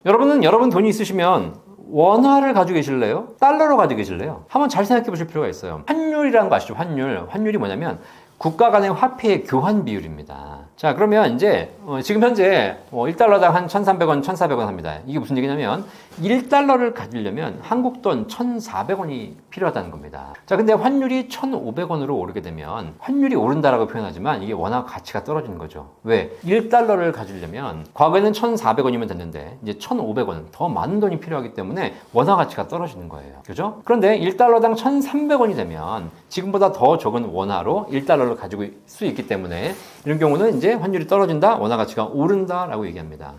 여러분은 여러분 돈이 있으시면 원화를 가지고 계실래요? 달러로 가지고 계실래요? 한번 잘 생각해 보실 필요가 있어요. 환율이라는 거 아시죠? 환율이 뭐냐면 국가 간의 화폐의 교환 비율입니다. 자, 그러면 이제 지금 현재 1달러당 한 1,300원, 1,400원 합니다. 이게 무슨 얘기냐면 1달러를 가지려면 한국 돈 1,400원이 필요하다는 겁니다. 자, 근데 환율이 1,500원으로 오르게 되면 환율이 오른다라고 표현하지만 이게 원화 가치가 떨어지는 거죠. 왜? 1달러를 가지려면 과거에는 1,400원이면 됐는데 이제 1,500원 더 많은 돈이 필요하기 때문에 원화 가치가 떨어지는 거예요. 그죠? 그런데 1달러당 1,300원이 되면 지금보다 더 적은 원화로 1달러를 가지고 수 있기 때문에 이런 경우는 이제 환율이 떨어진다, 원화 가치가 오른다라고 얘기합니다.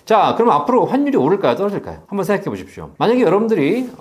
자, 그럼 앞으로 환율이 오를까요? 떨어질까요? 한번 생각해 보십시오. 만약에 여러분들이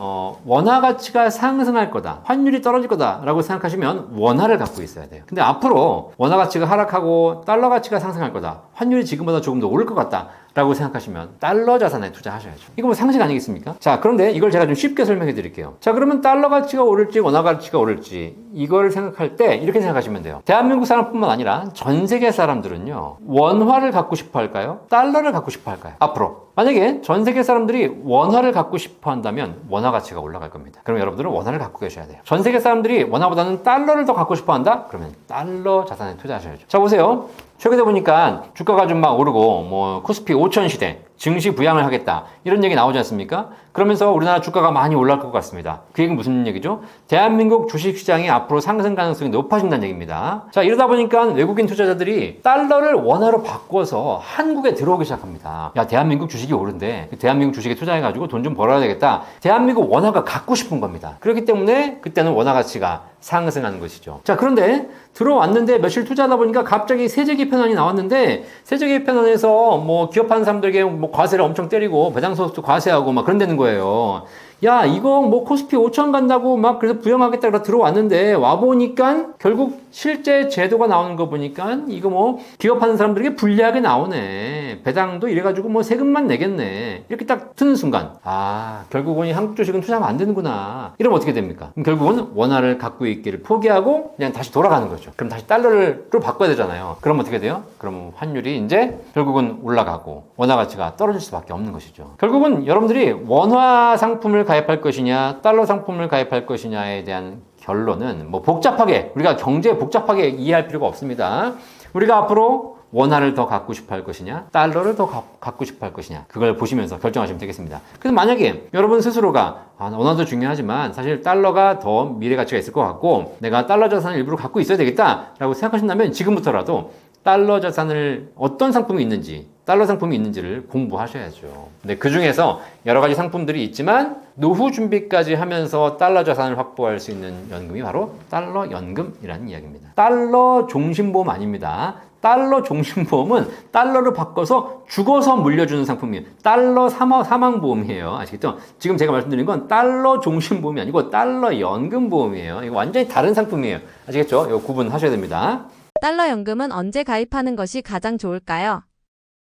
원화 가치가 상승할 거다, 환율이 떨어질 거다라고 생각하시면 원화를 갖고 있어야 돼요. 근데 앞으로 원화 가치가 하락하고 달러 가치가 상승할 거다, 환율이 지금보다 조금 더 오를 것 같다 라고 생각하시면 달러 자산에 투자하셔야죠. 이거 뭐 상식 아니겠습니까? 자, 그런데 이걸 제가 좀 쉽게 설명해 드릴게요. 자, 그러면 달러 가치가 오를지 원화 가치가 오를지 이걸 생각할 때 이렇게 생각하시면 돼요. 대한민국 사람뿐만 아니라 전 세계 사람들은요, 원화를 갖고 싶어 할까요? 달러를 갖고 싶어 할까요? 앞으로 만약에 전 세계 사람들이 원화를 갖고 싶어 한다면 원화 가치가 올라갈 겁니다. 그럼 여러분들은 원화를 갖고 계셔야 돼요. 전 세계 사람들이 원화보다는 달러를 더 갖고 싶어 한다? 그러면 달러 자산에 투자하셔야죠. 자, 보세요. 최근에 보니까 주가가 좀 막 오르고 뭐 코스피 5천 시대 증시 부양을 하겠다 이런 얘기 나오지 않습니까? 그러면서 우리나라 주가가 많이 올라갈 것 같습니다. 그 얘기는 무슨 얘기죠? 대한민국 주식시장이 앞으로 상승 가능성이 높아진다는 얘기입니다. 자, 이러다 보니까 외국인 투자자들이 달러를 원화로 바꿔서 한국에 들어오기 시작합니다. 야, 대한민국 주식이 오른데 대한민국 주식에 투자해가지고 돈 좀 벌어야 되겠다. 대한민국 원화가 갖고 싶은 겁니다. 그렇기 때문에 그때는 원화 가치가 상승하는 것이죠. 자, 그런데 들어왔는데 며칠 투자하다 보니까 갑자기 세제 개편안이 나왔는데 세제 개편안에서 뭐 기업하는 사람들에게 뭐 과세를 엄청 때리고 배당소득도 과세하고 막 그런다는 거예요. 야, 이거 뭐 코스피 5천 간다고 막 그래서 부양하겠다 그래 들어왔는데 와보니까 결국 실제 제도가 나오는 거 보니까 이거 뭐 기업하는 사람들에게 불리하게 나오네. 배당도 이래가지고 뭐 세금만 내겠네. 이렇게 딱 트는 순간, 아, 결국은 이 한국 주식은 투자하면 안 되는구나. 이러면 어떻게 됩니까? 그럼 결국은 원화를 갖고 있기를 포기하고 그냥 다시 돌아가는 거죠. 그럼 다시 달러를 또 바꿔야 되잖아요. 그럼 어떻게 돼요? 그럼 환율이 이제 결국은 올라가고 원화 가치가 떨어질 수밖에 없는 것이죠. 결국은 여러분들이 원화 상품을 가입할 것이냐, 달러 상품을 가입할 것이냐에 대한 결론은 뭐 복잡하게, 우리가 경제 복잡하게 이해할 필요가 없습니다. 우리가 앞으로 원화를 더 갖고 싶어 할 것이냐, 달러를 더 갖고 싶어 할 것이냐, 그걸 보시면서 결정하시면 되겠습니다. 그래서 만약에 여러분 스스로가 원화도 중요하지만 사실 달러가 더 미래 가치가 있을 것 같고 내가 달러 자산을 일부러 갖고 있어야 되겠다라고 생각하신다면 지금부터라도 달러 자산을 어떤 상품이 있는지, 달러 상품이 있는지를 공부하셔야죠. 근데 그 중에서 여러 가지 상품들이 있지만 노후 준비까지 하면서 달러 자산을 확보할 수 있는 연금이 바로 달러 연금이라는 이야기입니다. 달러 종신보험 아닙니다. 달러 종신보험은 달러를 바꿔서 죽어서 물려주는 상품이에요. 달러 사망보험이에요. 아시겠죠? 지금 제가 말씀드린 건 달러 종신보험이 아니고 달러 연금보험이에요. 이거 완전히 다른 상품이에요. 아시겠죠? 이거 구분하셔야 됩니다. 달러 연금은 언제 가입하는 것이 가장 좋을까요?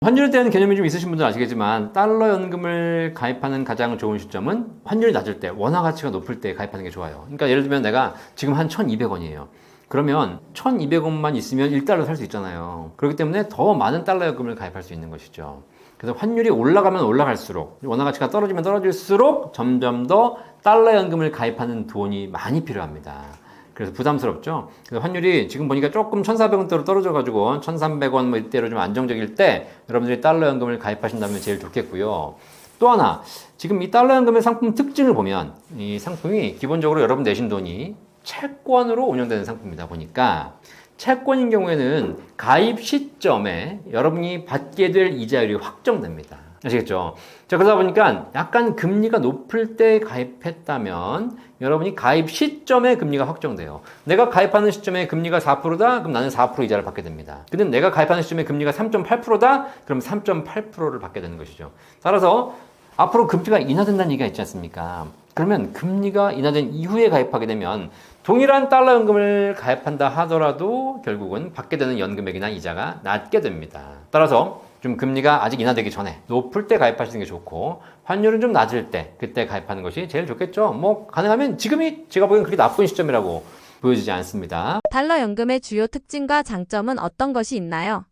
환율에 대한 개념이 좀 있으신 분들은 아시겠지만 달러 연금을 가입하는 가장 좋은 시점은 환율이 낮을 때, 원화 가치가 높을 때 가입하는 게 좋아요. 그러니까 예를 들면 내가 지금 한 1,200원이에요. 그러면 1,200원만 있으면 1달러 살 수 있잖아요. 그렇기 때문에 더 많은 달러 연금을 가입할 수 있는 것이죠. 그래서 환율이 올라가면 올라갈수록, 원화 가치가 떨어지면 떨어질수록 점점 더 달러 연금을 가입하는 돈이 많이 필요합니다. 그래서 부담스럽죠. 그래서 환율이 지금 보니까 조금 1,400원대로 떨어져가지고 1,300원 뭐 이때로 좀 안정적일 때 여러분들이 달러 연금을 가입하신다면 제일 좋겠고요. 또 하나, 지금 이 달러 연금의 상품 특징을 보면 이 상품이 기본적으로 여러분 내신 돈이 채권으로 운영되는 상품이다 보니까 채권인 경우에는 가입 시점에 여러분이 받게 될 이자율이 확정됩니다. 아시겠죠? 자, 그러다 보니까 약간 금리가 높을 때 가입했다면 여러분이 가입 시점에 금리가 확정돼요. 내가 가입하는 시점에 금리가 4%다? 그럼 나는 4% 이자를 받게 됩니다. 근데 내가 가입하는 시점에 금리가 3.8%다? 그럼 3.8%를 받게 되는 것이죠. 따라서 앞으로 금리가 인하된다는 얘기가 있지 않습니까? 그러면 금리가 인하된 이후에 가입하게 되면 동일한 달러 연금을 가입한다 하더라도 결국은 받게 되는 연금액이나 이자가 낮게 됩니다. 따라서 좀 금리가 아직 인하되기 전에 높을 때 가입하시는 게 좋고 환율은 좀 낮을 때 그때 가입하는 것이 제일 좋겠죠. 뭐 가능하면 지금이 제가 보기엔 그렇게 나쁜 시점이라고 보여지지 않습니다. 달러 연금의 주요 특징과 장점은 어떤 것이 있나요?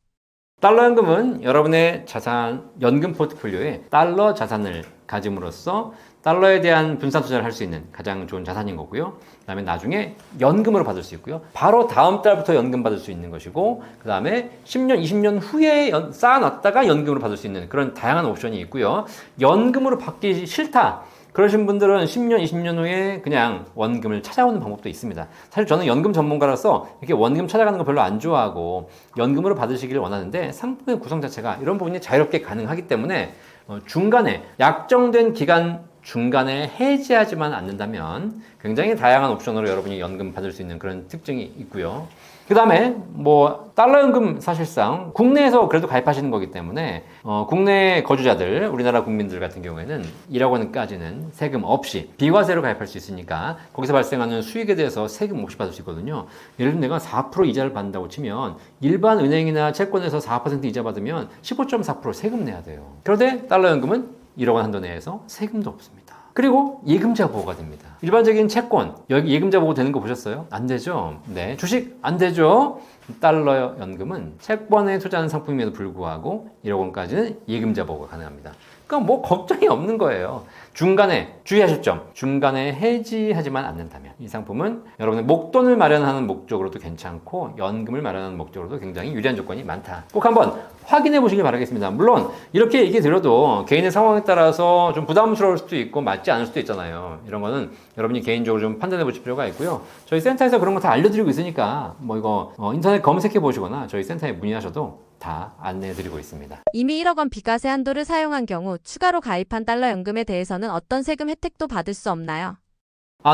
달러 연금은 여러분의 자산, 연금 포트폴리오에 달러 자산을 가짐으로써 달러에 대한 분산 투자를 할 수 있는 가장 좋은 자산인 거고요. 그 다음에 나중에 연금으로 받을 수 있고요. 바로 다음 달부터 연금 받을 수 있는 것이고, 그 다음에 10년, 20년 후에 쌓아놨다가 연금으로 받을 수 있는 그런 다양한 옵션이 있고요. 연금으로 받기 싫다. 그러신 분들은 10년, 20년 후에 그냥 원금을 찾아오는 방법도 있습니다. 사실 저는 연금 전문가라서 이렇게 원금 찾아가는 거 별로 안 좋아하고 연금으로 받으시기를 원하는데 상품의 구성 자체가 이런 부분이 자유롭게 가능하기 때문에 중간에 약정된 기간 중간에 해지하지만 않는다면 굉장히 다양한 옵션으로 여러분이 연금 받을 수 있는 그런 특징이 있고요. 그 다음에 뭐 달러 연금 사실상 국내에서 그래도 가입하시는 거기 때문에 국내 거주자들, 우리나라 국민들 같은 경우에는 1억 원까지는 세금 없이 비과세로 가입할 수 있으니까 거기서 발생하는 수익에 대해서 세금 없이 받을 수 있거든요. 예를 들면 내가 4% 이자를 받는다고 치면 일반 은행이나 채권에서 4% 이자 받으면 15.4% 세금 내야 돼요. 그런데 달러 연금은 1억 원 한도 내에서 세금도 없습니다. 그리고 예금자 보호가 됩니다. 일반적인 채권, 여기 예금자 보호 되는 거 보셨어요? 안 되죠? 네. 주식 안 되죠? 달러 연금은 채권에 투자하는 상품임에도 불구하고 1억 원까지는 예금자 보호가 가능합니다. 그러니까 뭐 걱정이 없는 거예요. 중간에 주의하실 점, 중간에 해지하지만 않는다면 이 상품은 여러분의 목돈을 마련하는 목적으로도 괜찮고 연금을 마련하는 목적으로도 굉장히 유리한 조건이 많다. 꼭 한번 확인해 보시길 바라겠습니다. 물론 이렇게 얘기 드려도 개인의 상황에 따라서 좀 부담스러울 수도 있고 맞지 않을 수도 있잖아요. 이런 거는 여러분이 개인적으로 좀 판단해 보실 필요가 있고요. 저희 센터에서 그런 거 다 알려드리고 있으니까 뭐 이거 인터넷 검색해 보시거나 저희 센터에 문의하셔도 다 안내해 드리고 있습니다. 이미 1억 원 비과세 한도를 사용한 경우 추가로 가입한 달러 연금에 대해서는 어떤 세금 혜택도 받을 수 없나요?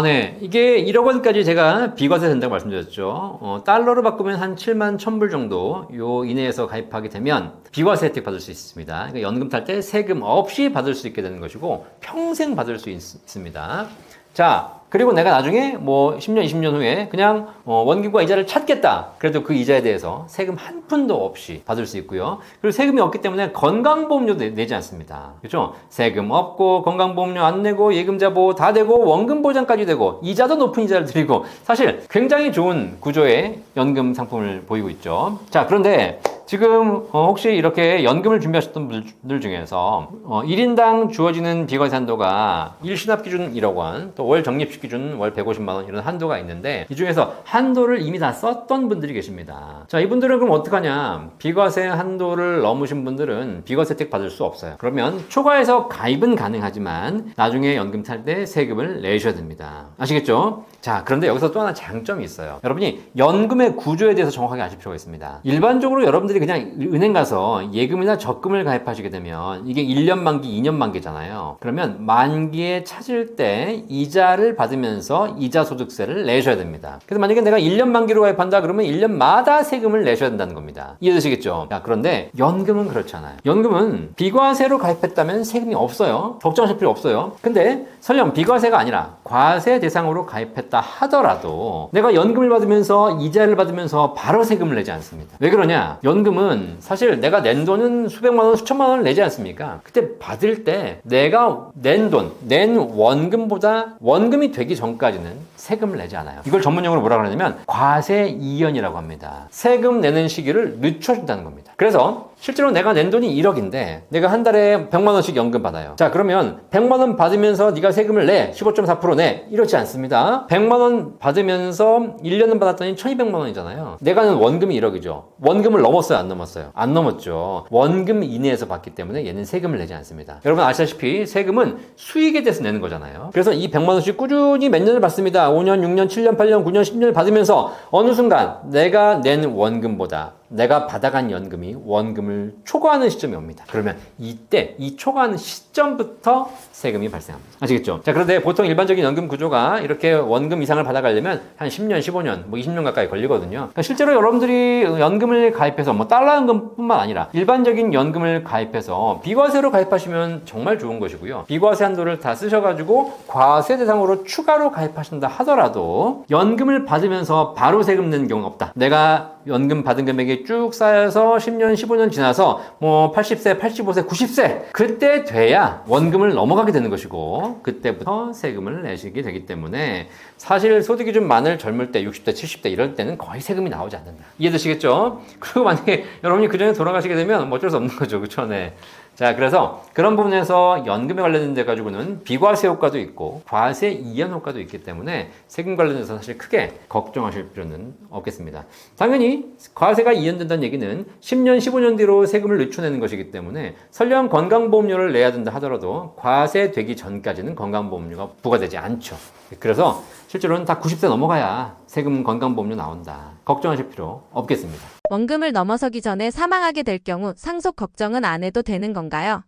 네. 이게 1억 원까지 제가 비과세 된다고 말씀드렸죠. 달러로 바꾸면 한 7만 1,000불 정도 요 이내에서 가입하게 되면 비과세 혜택 받을 수 있습니다. 그러니까 연금 탈 때 세금 없이 받을 수 있게 되는 것이고 평생 받을 수 있습니다. 자, 그리고 내가 나중에 뭐 10년, 20년 후에 그냥 원금과 이자를 찾겠다. 그래도 그 이자에 대해서 세금 한 푼도 없이 받을 수 있고요. 그리고 세금이 없기 때문에 건강보험료 내지 않습니다. 그렇죠? 세금 없고 건강보험료 안 내고 예금자 보호 다 되고 원금 보장까지 되고 이자도 높은 이자를 드리고 사실 굉장히 좋은 구조의 연금 상품을 보이고 있죠. 자, 그런데 지금 혹시 이렇게 연금을 준비하셨던 분들 중에서 1인당 주어지는 비과세 한도가 1신합 기준 1억 원, 또 월 적립식 기준 월 150만 원 이런 한도가 있는데 이 중에서 한도를 이미 다 썼던 분들이 계십니다. 자, 이분들은 그럼 어떡하냐? 비과세 한도를 넘으신 분들은 비과세 혜택 받을 수 없어요. 그러면 초과해서 가입은 가능하지만 나중에 연금 탈 때 세금을 내셔야 됩니다. 아시겠죠? 자, 그런데 여기서 또 하나 장점이 있어요. 여러분이 연금의 구조에 대해서 정확하게 아실 필요가 있습니다. 일반적으로 여러분들이 그냥 은행 가서 예금이나 적금을 가입하시게 되면 이게 1년 만기, 2년 만기잖아요. 그러면 만기에 찾을 때 이자를 받으면서 이자 소득세를 내셔야 됩니다. 그래서 만약에 내가 1년 만기로 가입한다 그러면 1년마다 세금을 내셔야 된다는 겁니다. 이해되시겠죠? 자, 그런데 연금은 그렇잖아요. 연금은 비과세로 가입했다면 세금이 없어요. 걱정하실 필요 없어요. 근데 설령 비과세가 아니라 과세 대상으로 가입했다 하더라도 내가 연금을 받으면서 이자를 받으면서 바로 세금을 내지 않습니다. 왜 그러냐? 연금은 사실 내가 낸 돈은 수백만 원, 수천만 원을 내지 않습니까? 그때 받을 때 내가 낸 돈, 낸 원금보다 원금이 되기 전까지는 세금을 내지 않아요. 이걸 전문용어로 뭐라 그러냐면 과세 이연이라고 합니다. 세금 내는 시기를 늦춰준다는 겁니다. 그래서 실제로 내가 낸 돈이 1억인데 내가 한 달에 100만 원씩 연금 받아요. 자, 그러면 100만 원 받으면서 네가 세금을 내. 15.4% 내. 이렇지 않습니다. 100만 원 받으면서 1년은 받았더니 1200만 원이잖아요. 내가 낸 원금이 1억이죠. 원금을 넘었어요? 안 넘었어요? 안 넘었죠. 원금 이내에서 받기 때문에 얘는 세금을 내지 않습니다. 여러분 아시다시피 세금은 수익에 대해서 내는 거잖아요. 그래서 이 100만 원씩 꾸준히 몇 년을 받습니다. 5년, 6년, 7년, 8년, 9년, 10년을 받으면서 어느 순간 내가 낸 원금보다 내가 받아간 연금이 원금을 초과하는 시점이 옵니다. 그러면 이때 이 초과하는 시점부터 세금이 발생합니다. 아시겠죠? 자, 그런데 보통 일반적인 연금 구조가 이렇게 원금 이상을 받아가려면 한 10년, 15년, 뭐 20년 가까이 걸리거든요. 그러니까 실제로 여러분들이 연금을 가입해서 뭐 달러 연금뿐만 아니라 일반적인 연금을 가입해서 비과세로 가입하시면 정말 좋은 것이고요. 비과세 한도를 다 쓰셔가지고 과세 대상으로 추가로 가입하신다 하더라도 연금을 받으면서 바로 세금 내는 경우는 없다. 내가 연금 받은 금액이 쭉 쌓여서 10년, 15년 지나서 뭐 80세, 85세, 90세 그때 돼야 원금을 넘어가게 되는 것이고 그때부터 세금을 내시게 되기 때문에 사실 소득이 좀 많을 젊을 때 60대, 70대 이럴 때는 거의 세금이 나오지 않는다. 이해되시겠죠? 그리고 만약에 여러분이 그 전에 돌아가시게 되면 뭐 어쩔 수 없는 거죠. 그쵸? 네. 자, 그래서 그런 부분에서 연금에 관련된 데 가지고는 비과세 효과도 있고 과세 이연 효과도 있기 때문에 세금 관련해서 사실 크게 걱정하실 필요는 없겠습니다. 당연히 과세가 이연된다는 얘기는 10년, 15년 뒤로 세금을 늦춰내는 것이기 때문에 설령 건강보험료를 내야 된다 하더라도 과세 되기 전까지는 건강보험료가 부과되지 않죠. 그래서 실제로는 다 90세 넘어가야 세금 건강보험료 나온다. 걱정하실 필요 없겠습니다. 원금을 넘어서기 전에 사망하게 될 경우 상속 걱정은 안 해도 되는 건가요?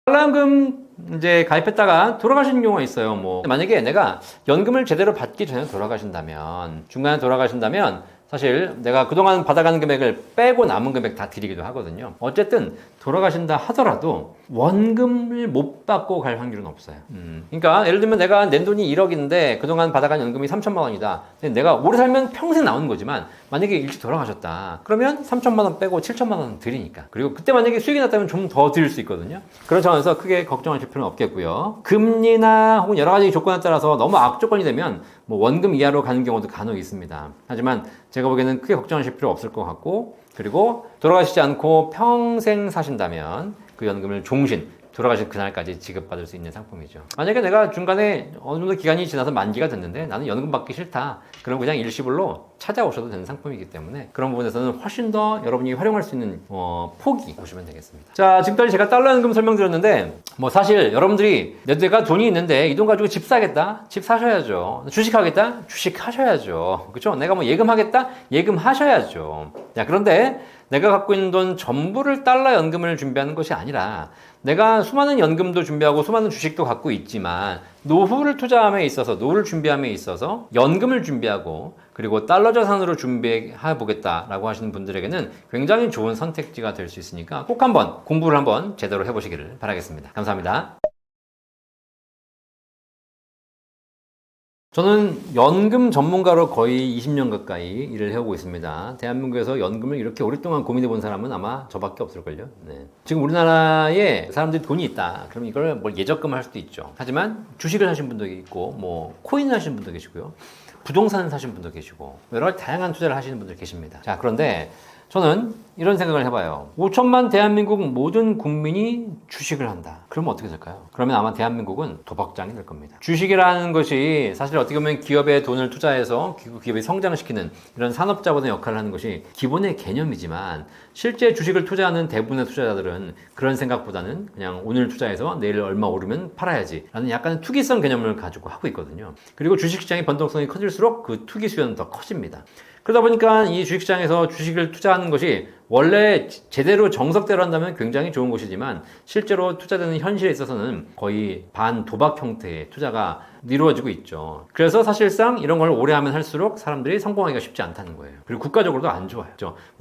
달러연금 이제 가입했다가 돌아가시는 경우가 있어요. 뭐 만약에 내가 연금을 제대로 받기 전에 돌아가신다면, 중간에 돌아가신다면 사실 내가 그동안 받아가는 금액을 빼고 남은 금액 다 드리기도 하거든요. 어쨌든 돌아가신다 하더라도 원금을 못 받고 갈 확률은 없어요. 그러니까 예를 들면 내가 낸 돈이 1억인데 그동안 받아간 연금이 3천만 원이다. 근데 내가 오래 살면 평생 나오는 거지만 만약에 일찍 돌아가셨다. 그러면 3천만 원 빼고 7천만 원 드리니까. 그리고 그때 만약에 수익이 났다면 좀 더 드릴 수 있거든요. 그런 차원에서 크게 걱정하실 필요는 없겠고요. 금리나 혹은 여러 가지 조건에 따라서 너무 악조건이 되면 뭐 원금 이하로 가는 경우도 간혹 있습니다. 하지만 제가 보기에는 크게 걱정하실 필요 없을 것 같고, 그리고 돌아가시지 않고 평생 사신다면 그 연금을 종신, 돌아가실 그날까지 지급받을 수 있는 상품이죠. 만약에 내가 중간에 어느 정도 기간이 지나서 만기가 됐는데 나는 연금 받기 싫다. 그럼 그냥 일시불로 찾아오셔도 되는 상품이기 때문에 그런 부분에서는 훨씬 더 여러분이 활용할 수 있는 폭이 보시면 되겠습니다. 자, 지금까지 제가 달러 연금 설명드렸는데 뭐 사실 여러분들이 내가 돈이 있는데 이 돈 가지고 집 사겠다? 집 사셔야죠. 주식하겠다? 주식하셔야죠. 그렇죠? 내가 뭐 예금하겠다? 예금하셔야죠. 자, 그런데 내가 갖고 있는 돈 전부를 달러 연금을 준비하는 것이 아니라 내가 수많은 연금도 준비하고 수많은 주식도 갖고 있지만 노후를 투자함에 있어서, 노후를 준비함에 있어서 연금을 준비하고 그리고 달러 자산으로 준비해 보겠다라고 하시는 분들에게는 굉장히 좋은 선택지가 될 수 있으니까 꼭 한번 공부를 한번 제대로 해보시기를 바라겠습니다. 감사합니다. 저는 연금 전문가로 거의 20년 가까이 일을 해오고 있습니다. 대한민국에서 연금을 이렇게 오랫동안 고민해 본 사람은 아마 저밖에 없을걸요. 네. 지금 우리나라에 사람들이 돈이 있다. 그럼 이걸 뭘 예적금 할 수도 있죠. 하지만 주식을 하신 분도 있고, 뭐 코인을 하시는 분도 계시고요. 부동산을 사신 분도 계시고, 여러 가지 다양한 투자를 하시는 분들 계십니다. 자, 그런데 저는 이런 생각을 해봐요. 5천만 대한민국 모든 국민이 주식을 한다. 그러면 어떻게 될까요? 그러면 아마 대한민국은 도박장이 될 겁니다. 주식이라는 것이 사실 어떻게 보면 기업에 돈을 투자해서 기업이 성장시키는 이런 산업자본의 역할을 하는 것이 기본의 개념이지만 실제 주식을 투자하는 대부분의 투자자들은 그런 생각보다는 그냥 오늘 투자해서 내일 얼마 오르면 팔아야지 라는 약간의 투기성 개념을 가지고 하고 있거든요. 그리고 주식시장의 변동성이 커질수록 그 투기 수요는 더 커집니다. 그러다 보니까 이 주식시장에서 주식을 투자하는 것이 원래 제대로 정석대로 한다면 굉장히 좋은 것이지만 실제로 투자되는 현실에 있어서는 거의 반도박 형태의 투자가 이루어지고 있죠. 그래서 사실상 이런 걸 오래 하면 할수록 사람들이 성공하기가 쉽지 않다는 거예요. 그리고 국가적으로도 안 좋아요.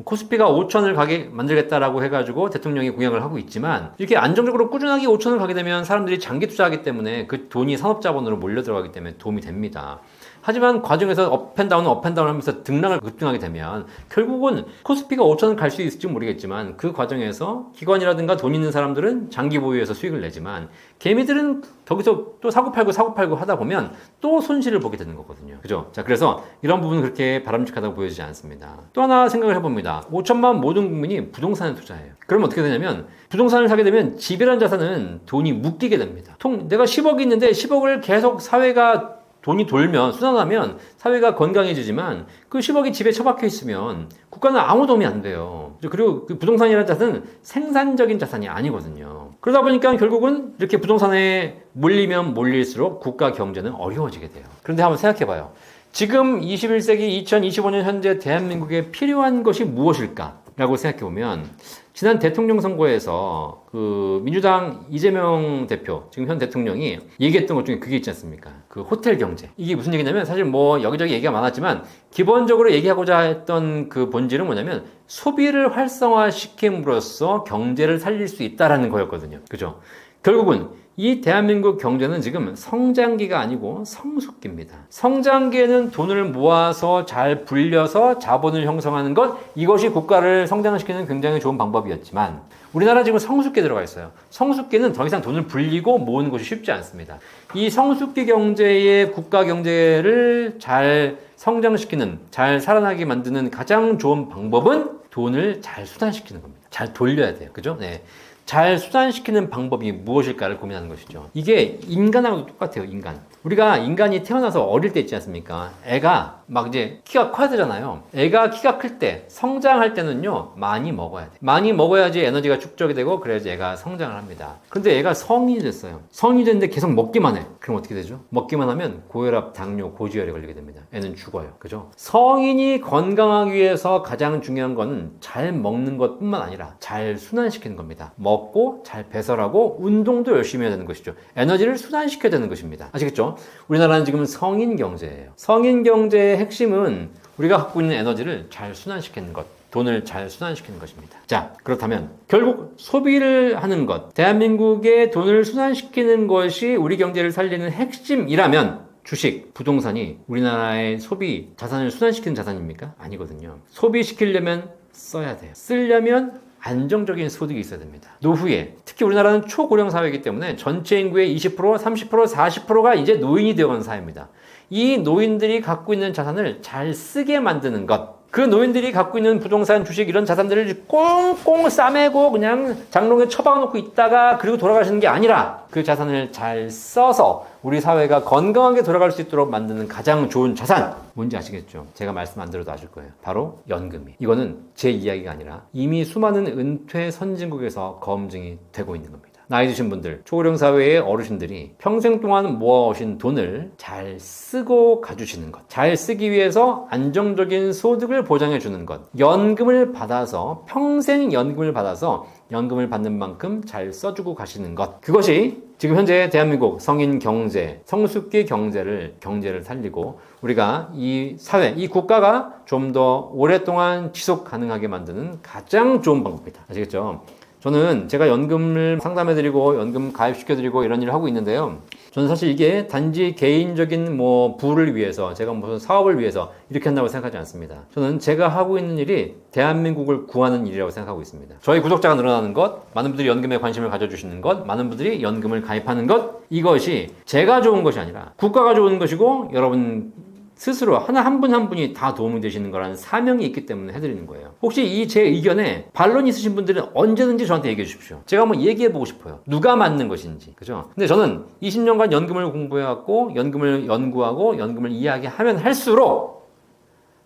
코스피가 5천을 가게 만들겠다라고 해가지고 대통령이 공약을 하고 있지만 이렇게 안정적으로 꾸준하게 5천을 가게 되면 사람들이 장기 투자하기 때문에 그 돈이 산업자본으로 몰려 들어가기 때문에 도움이 됩니다. 하지만 과정에서 업앤다운 하면서 등락을 급등하게 되면 결국은 코스피가 5천을 갈 수 있을지 모르겠지만 그 과정에서 기관이라든가 돈 있는 사람들은 장기 보유해서 수익을 내지만 개미들은 거기서 또 사고팔고 하다 보면 또 손실을 보게 되는 거거든요. 그죠? 자, 그래서 이런 부분은 그렇게 바람직하다고 보여지지 않습니다. 또 하나 생각을 해봅니다. 5천만 모든 국민이 부동산에 투자해요. 그러면 어떻게 되냐면 부동산을 사게 되면 집이라는 자산은 돈이 묶이게 됩니다. 내가 10억이 있는데 10억을 계속 사회가 돈이 돌면, 순환하면 사회가 건강해지지만 그 10억이 집에 처박혀 있으면 국가는 아무 도움이 안 돼요. 그리고 그 부동산이라는 자산은 생산적인 자산이 아니거든요. 그러다 보니까 결국은 이렇게 부동산에 몰리면 몰릴수록 국가 경제는 어려워지게 돼요. 그런데 한번 생각해 봐요. 지금 21세기 2025년 현재 대한민국에 필요한 것이 무엇일까? 라고 생각해 보면 지난 대통령 선거에서 그 민주당 이재명 대표, 지금 현 대통령이 얘기했던 것 중에 그게 있지 않습니까? 그 호텔 경제. 이게 무슨 얘기냐면 사실 뭐 여기저기 얘기가 많았지만 기본적으로 얘기하고자 했던 그 본질은 뭐냐면 소비를 활성화시킴으로써 경제를 살릴 수 있다라는 거였거든요. 그죠? 결국은 이 대한민국 경제는 지금 성장기가 아니고 성숙기입니다. 성장기에는 돈을 모아서 잘 불려서 자본을 형성하는 것, 이것이 국가를 성장시키는 굉장히 좋은 방법이었지만 우리나라 지금 성숙기에 들어가 있어요. 성숙기는 더 이상 돈을 불리고 모으는 것이 쉽지 않습니다. 이 성숙기 경제의 국가 경제를 잘 성장시키는, 잘 살아나게 만드는 가장 좋은 방법은 돈을 잘 수단시키는 겁니다. 잘 돌려야 돼요. 그죠? 네. 잘 수단시키는 방법이 무엇일까를 고민하는 것이죠. 이게 인간하고 똑같아요. 인간이 태어나서 어릴 때 있지 않습니까? 애가 막 이제 키가 커야 되잖아요. 애가 키가 클 때, 성장할 때는요, 많이 먹어야 돼. 많이 먹어야지 에너지가 축적이 되고, 그래야지 애가 성장을 합니다. 그런데 애가 성인이 됐어요. 성인이 됐는데 계속 먹기만 해. 그럼 어떻게 되죠? 먹기만 하면 고혈압, 당뇨, 고지혈에 걸리게 됩니다. 애는 죽어요. 그죠? 성인이 건강하기 위해서 가장 중요한 건 잘 먹는 것뿐만 아니라 잘 순환시키는 겁니다. 먹고 잘 배설하고 운동도 열심히 해야 되는 것이죠. 에너지를 순환시켜야 되는 것입니다. 아시겠죠? 우리나라는 지금 성인 경제예요. 성인 경제의 핵심은 우리가 갖고 있는 에너지를 잘 순환시키는 것, 돈을 잘 순환시키는 것입니다. 자, 그렇다면 결국 소비를 하는 것, 대한민국의 돈을 순환시키는 것이 우리 경제를 살리는 핵심이라면 주식, 부동산이 우리나라의 소비, 자산을 순환시키는 자산입니까? 아니거든요. 소비시키려면 써야 돼요. 쓰려면 안정적인 소득이 있어야 됩니다. 노후에, 특히 우리나라는 초고령 사회이기 때문에 전체 인구의 20%, 30%, 40%가 이제 노인이 되어가는 사회입니다. 이 노인들이 갖고 있는 자산을 잘 쓰게 만드는 것, 그 노인들이 갖고 있는 부동산, 주식 이런 자산들을 꽁꽁 싸매고 그냥 장롱에 처박아놓고 있다가 그리고 돌아가시는 게 아니라 그 자산을 잘 써서 우리 사회가 건강하게 돌아갈 수 있도록 만드는 가장 좋은 자산, 뭔지 아시겠죠? 제가 말씀 안 드려도 아실 거예요. 바로 연금이. 이거는 제 이야기가 아니라 이미 수많은 은퇴 선진국에서 검증이 되고 있는 겁니다. 나이 드신 분들, 초고령 사회의 어르신들이 평생 동안 모아오신 돈을 잘 쓰고 가주시는 것, 잘 쓰기 위해서 안정적인 소득을 보장해 주는 것, 연금을 받아서 평생 연금을 받아서 연금을 받는 만큼 잘 써주고 가시는 것, 그것이 지금 현재 대한민국 성인 경제, 성숙기 경제를 살리고 우리가 이 사회, 이 국가가 좀 더 오랫동안 지속 가능하게 만드는 가장 좋은 방법이다. 아시겠죠? 저는 제가 연금을 상담해드리고 연금 가입시켜드리고 이런 일을 하고 있는데요. 저는 사실 이게 단지 개인적인 부를 위해서, 제가 무슨 사업을 위해서 이렇게 한다고 생각하지 않습니다. 저는 제가 하고 있는 일이 대한민국을 구하는 일이라고 생각하고 있습니다. 저희 구독자가 늘어나는 것, 많은 분들이 연금에 관심을 가져주시는 것, 많은 분들이 연금을 가입하는 것, 이것이 제가 좋은 것이 아니라 국가가 좋은 것이고 여러분 스스로 한 분 한 분이 다 도움이 되시는 거라는 사명이 있기 때문에 해드리는 거예요. 혹시 이 제 의견에 반론이 있으신 분들은 언제든지 저한테 얘기해 주십시오. 제가 한번 얘기해 보고 싶어요. 누가 맞는 것인지. 그죠? 근데 저는 20년간 연금을 공부해왔고, 연금을 연구하고, 연금을 이야기하면 할수록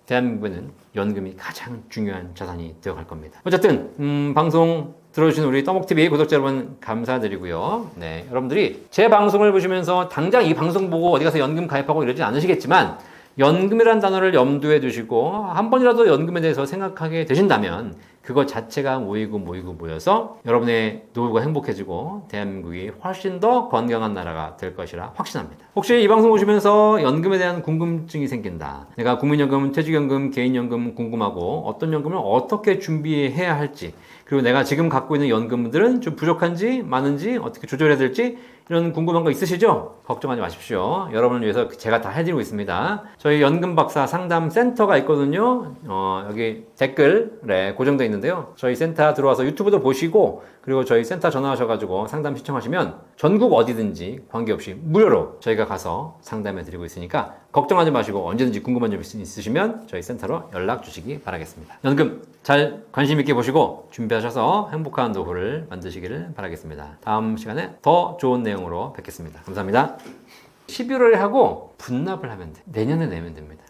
대한민국에는 연금이 가장 중요한 자산이 되어갈 겁니다. 어쨌든 방송 들어주신 우리 떠먹TV 구독자 여러분 감사드리고요. 네, 여러분들이 제 방송을 보시면서 당장 이 방송 보고 어디 가서 연금 가입하고 이러진 않으시겠지만 연금이라는 단어를 염두에 두시고 한 번이라도 연금에 대해서 생각하게 되신다면 그것 자체가 모여서 여러분의 노후가 행복해지고 대한민국이 훨씬 더 건강한 나라가 될 것이라 확신합니다. 혹시 이 방송 보시면서 연금에 대한 궁금증이 생긴다. 내가 국민연금, 퇴직연금, 개인연금 궁금하고 어떤 연금을 어떻게 준비해야 할지, 그리고 내가 지금 갖고 있는 연금들은 좀 부족한지 많은지 어떻게 조절해야 될지 이런 궁금한 거 있으시죠? 걱정하지 마십시오. 여러분을 위해서 제가 다 해드리고 있습니다. 저희 연금박사 상담 센터가 있거든요. 여기 댓글에 고정되어 있는데요. 저희 센터 들어와서 유튜브도 보시고 그리고 저희 센터 전화하셔가지고 상담 신청하시면 전국 어디든지 관계없이 무료로 저희가 가서 상담해드리고 있으니까 걱정하지 마시고 언제든지 궁금한 점 있으시면 저희 센터로 연락 주시기 바라겠습니다. 연금 잘 관심 있게 보시고 준비하셔서 행복한 노후를 만드시기를 바라겠습니다. 다음 시간에 더 좋은 내용으로 뵙겠습니다. 감사합니다. 11월에 하고 분납을 하면 돼. 내년에 내면 됩니다.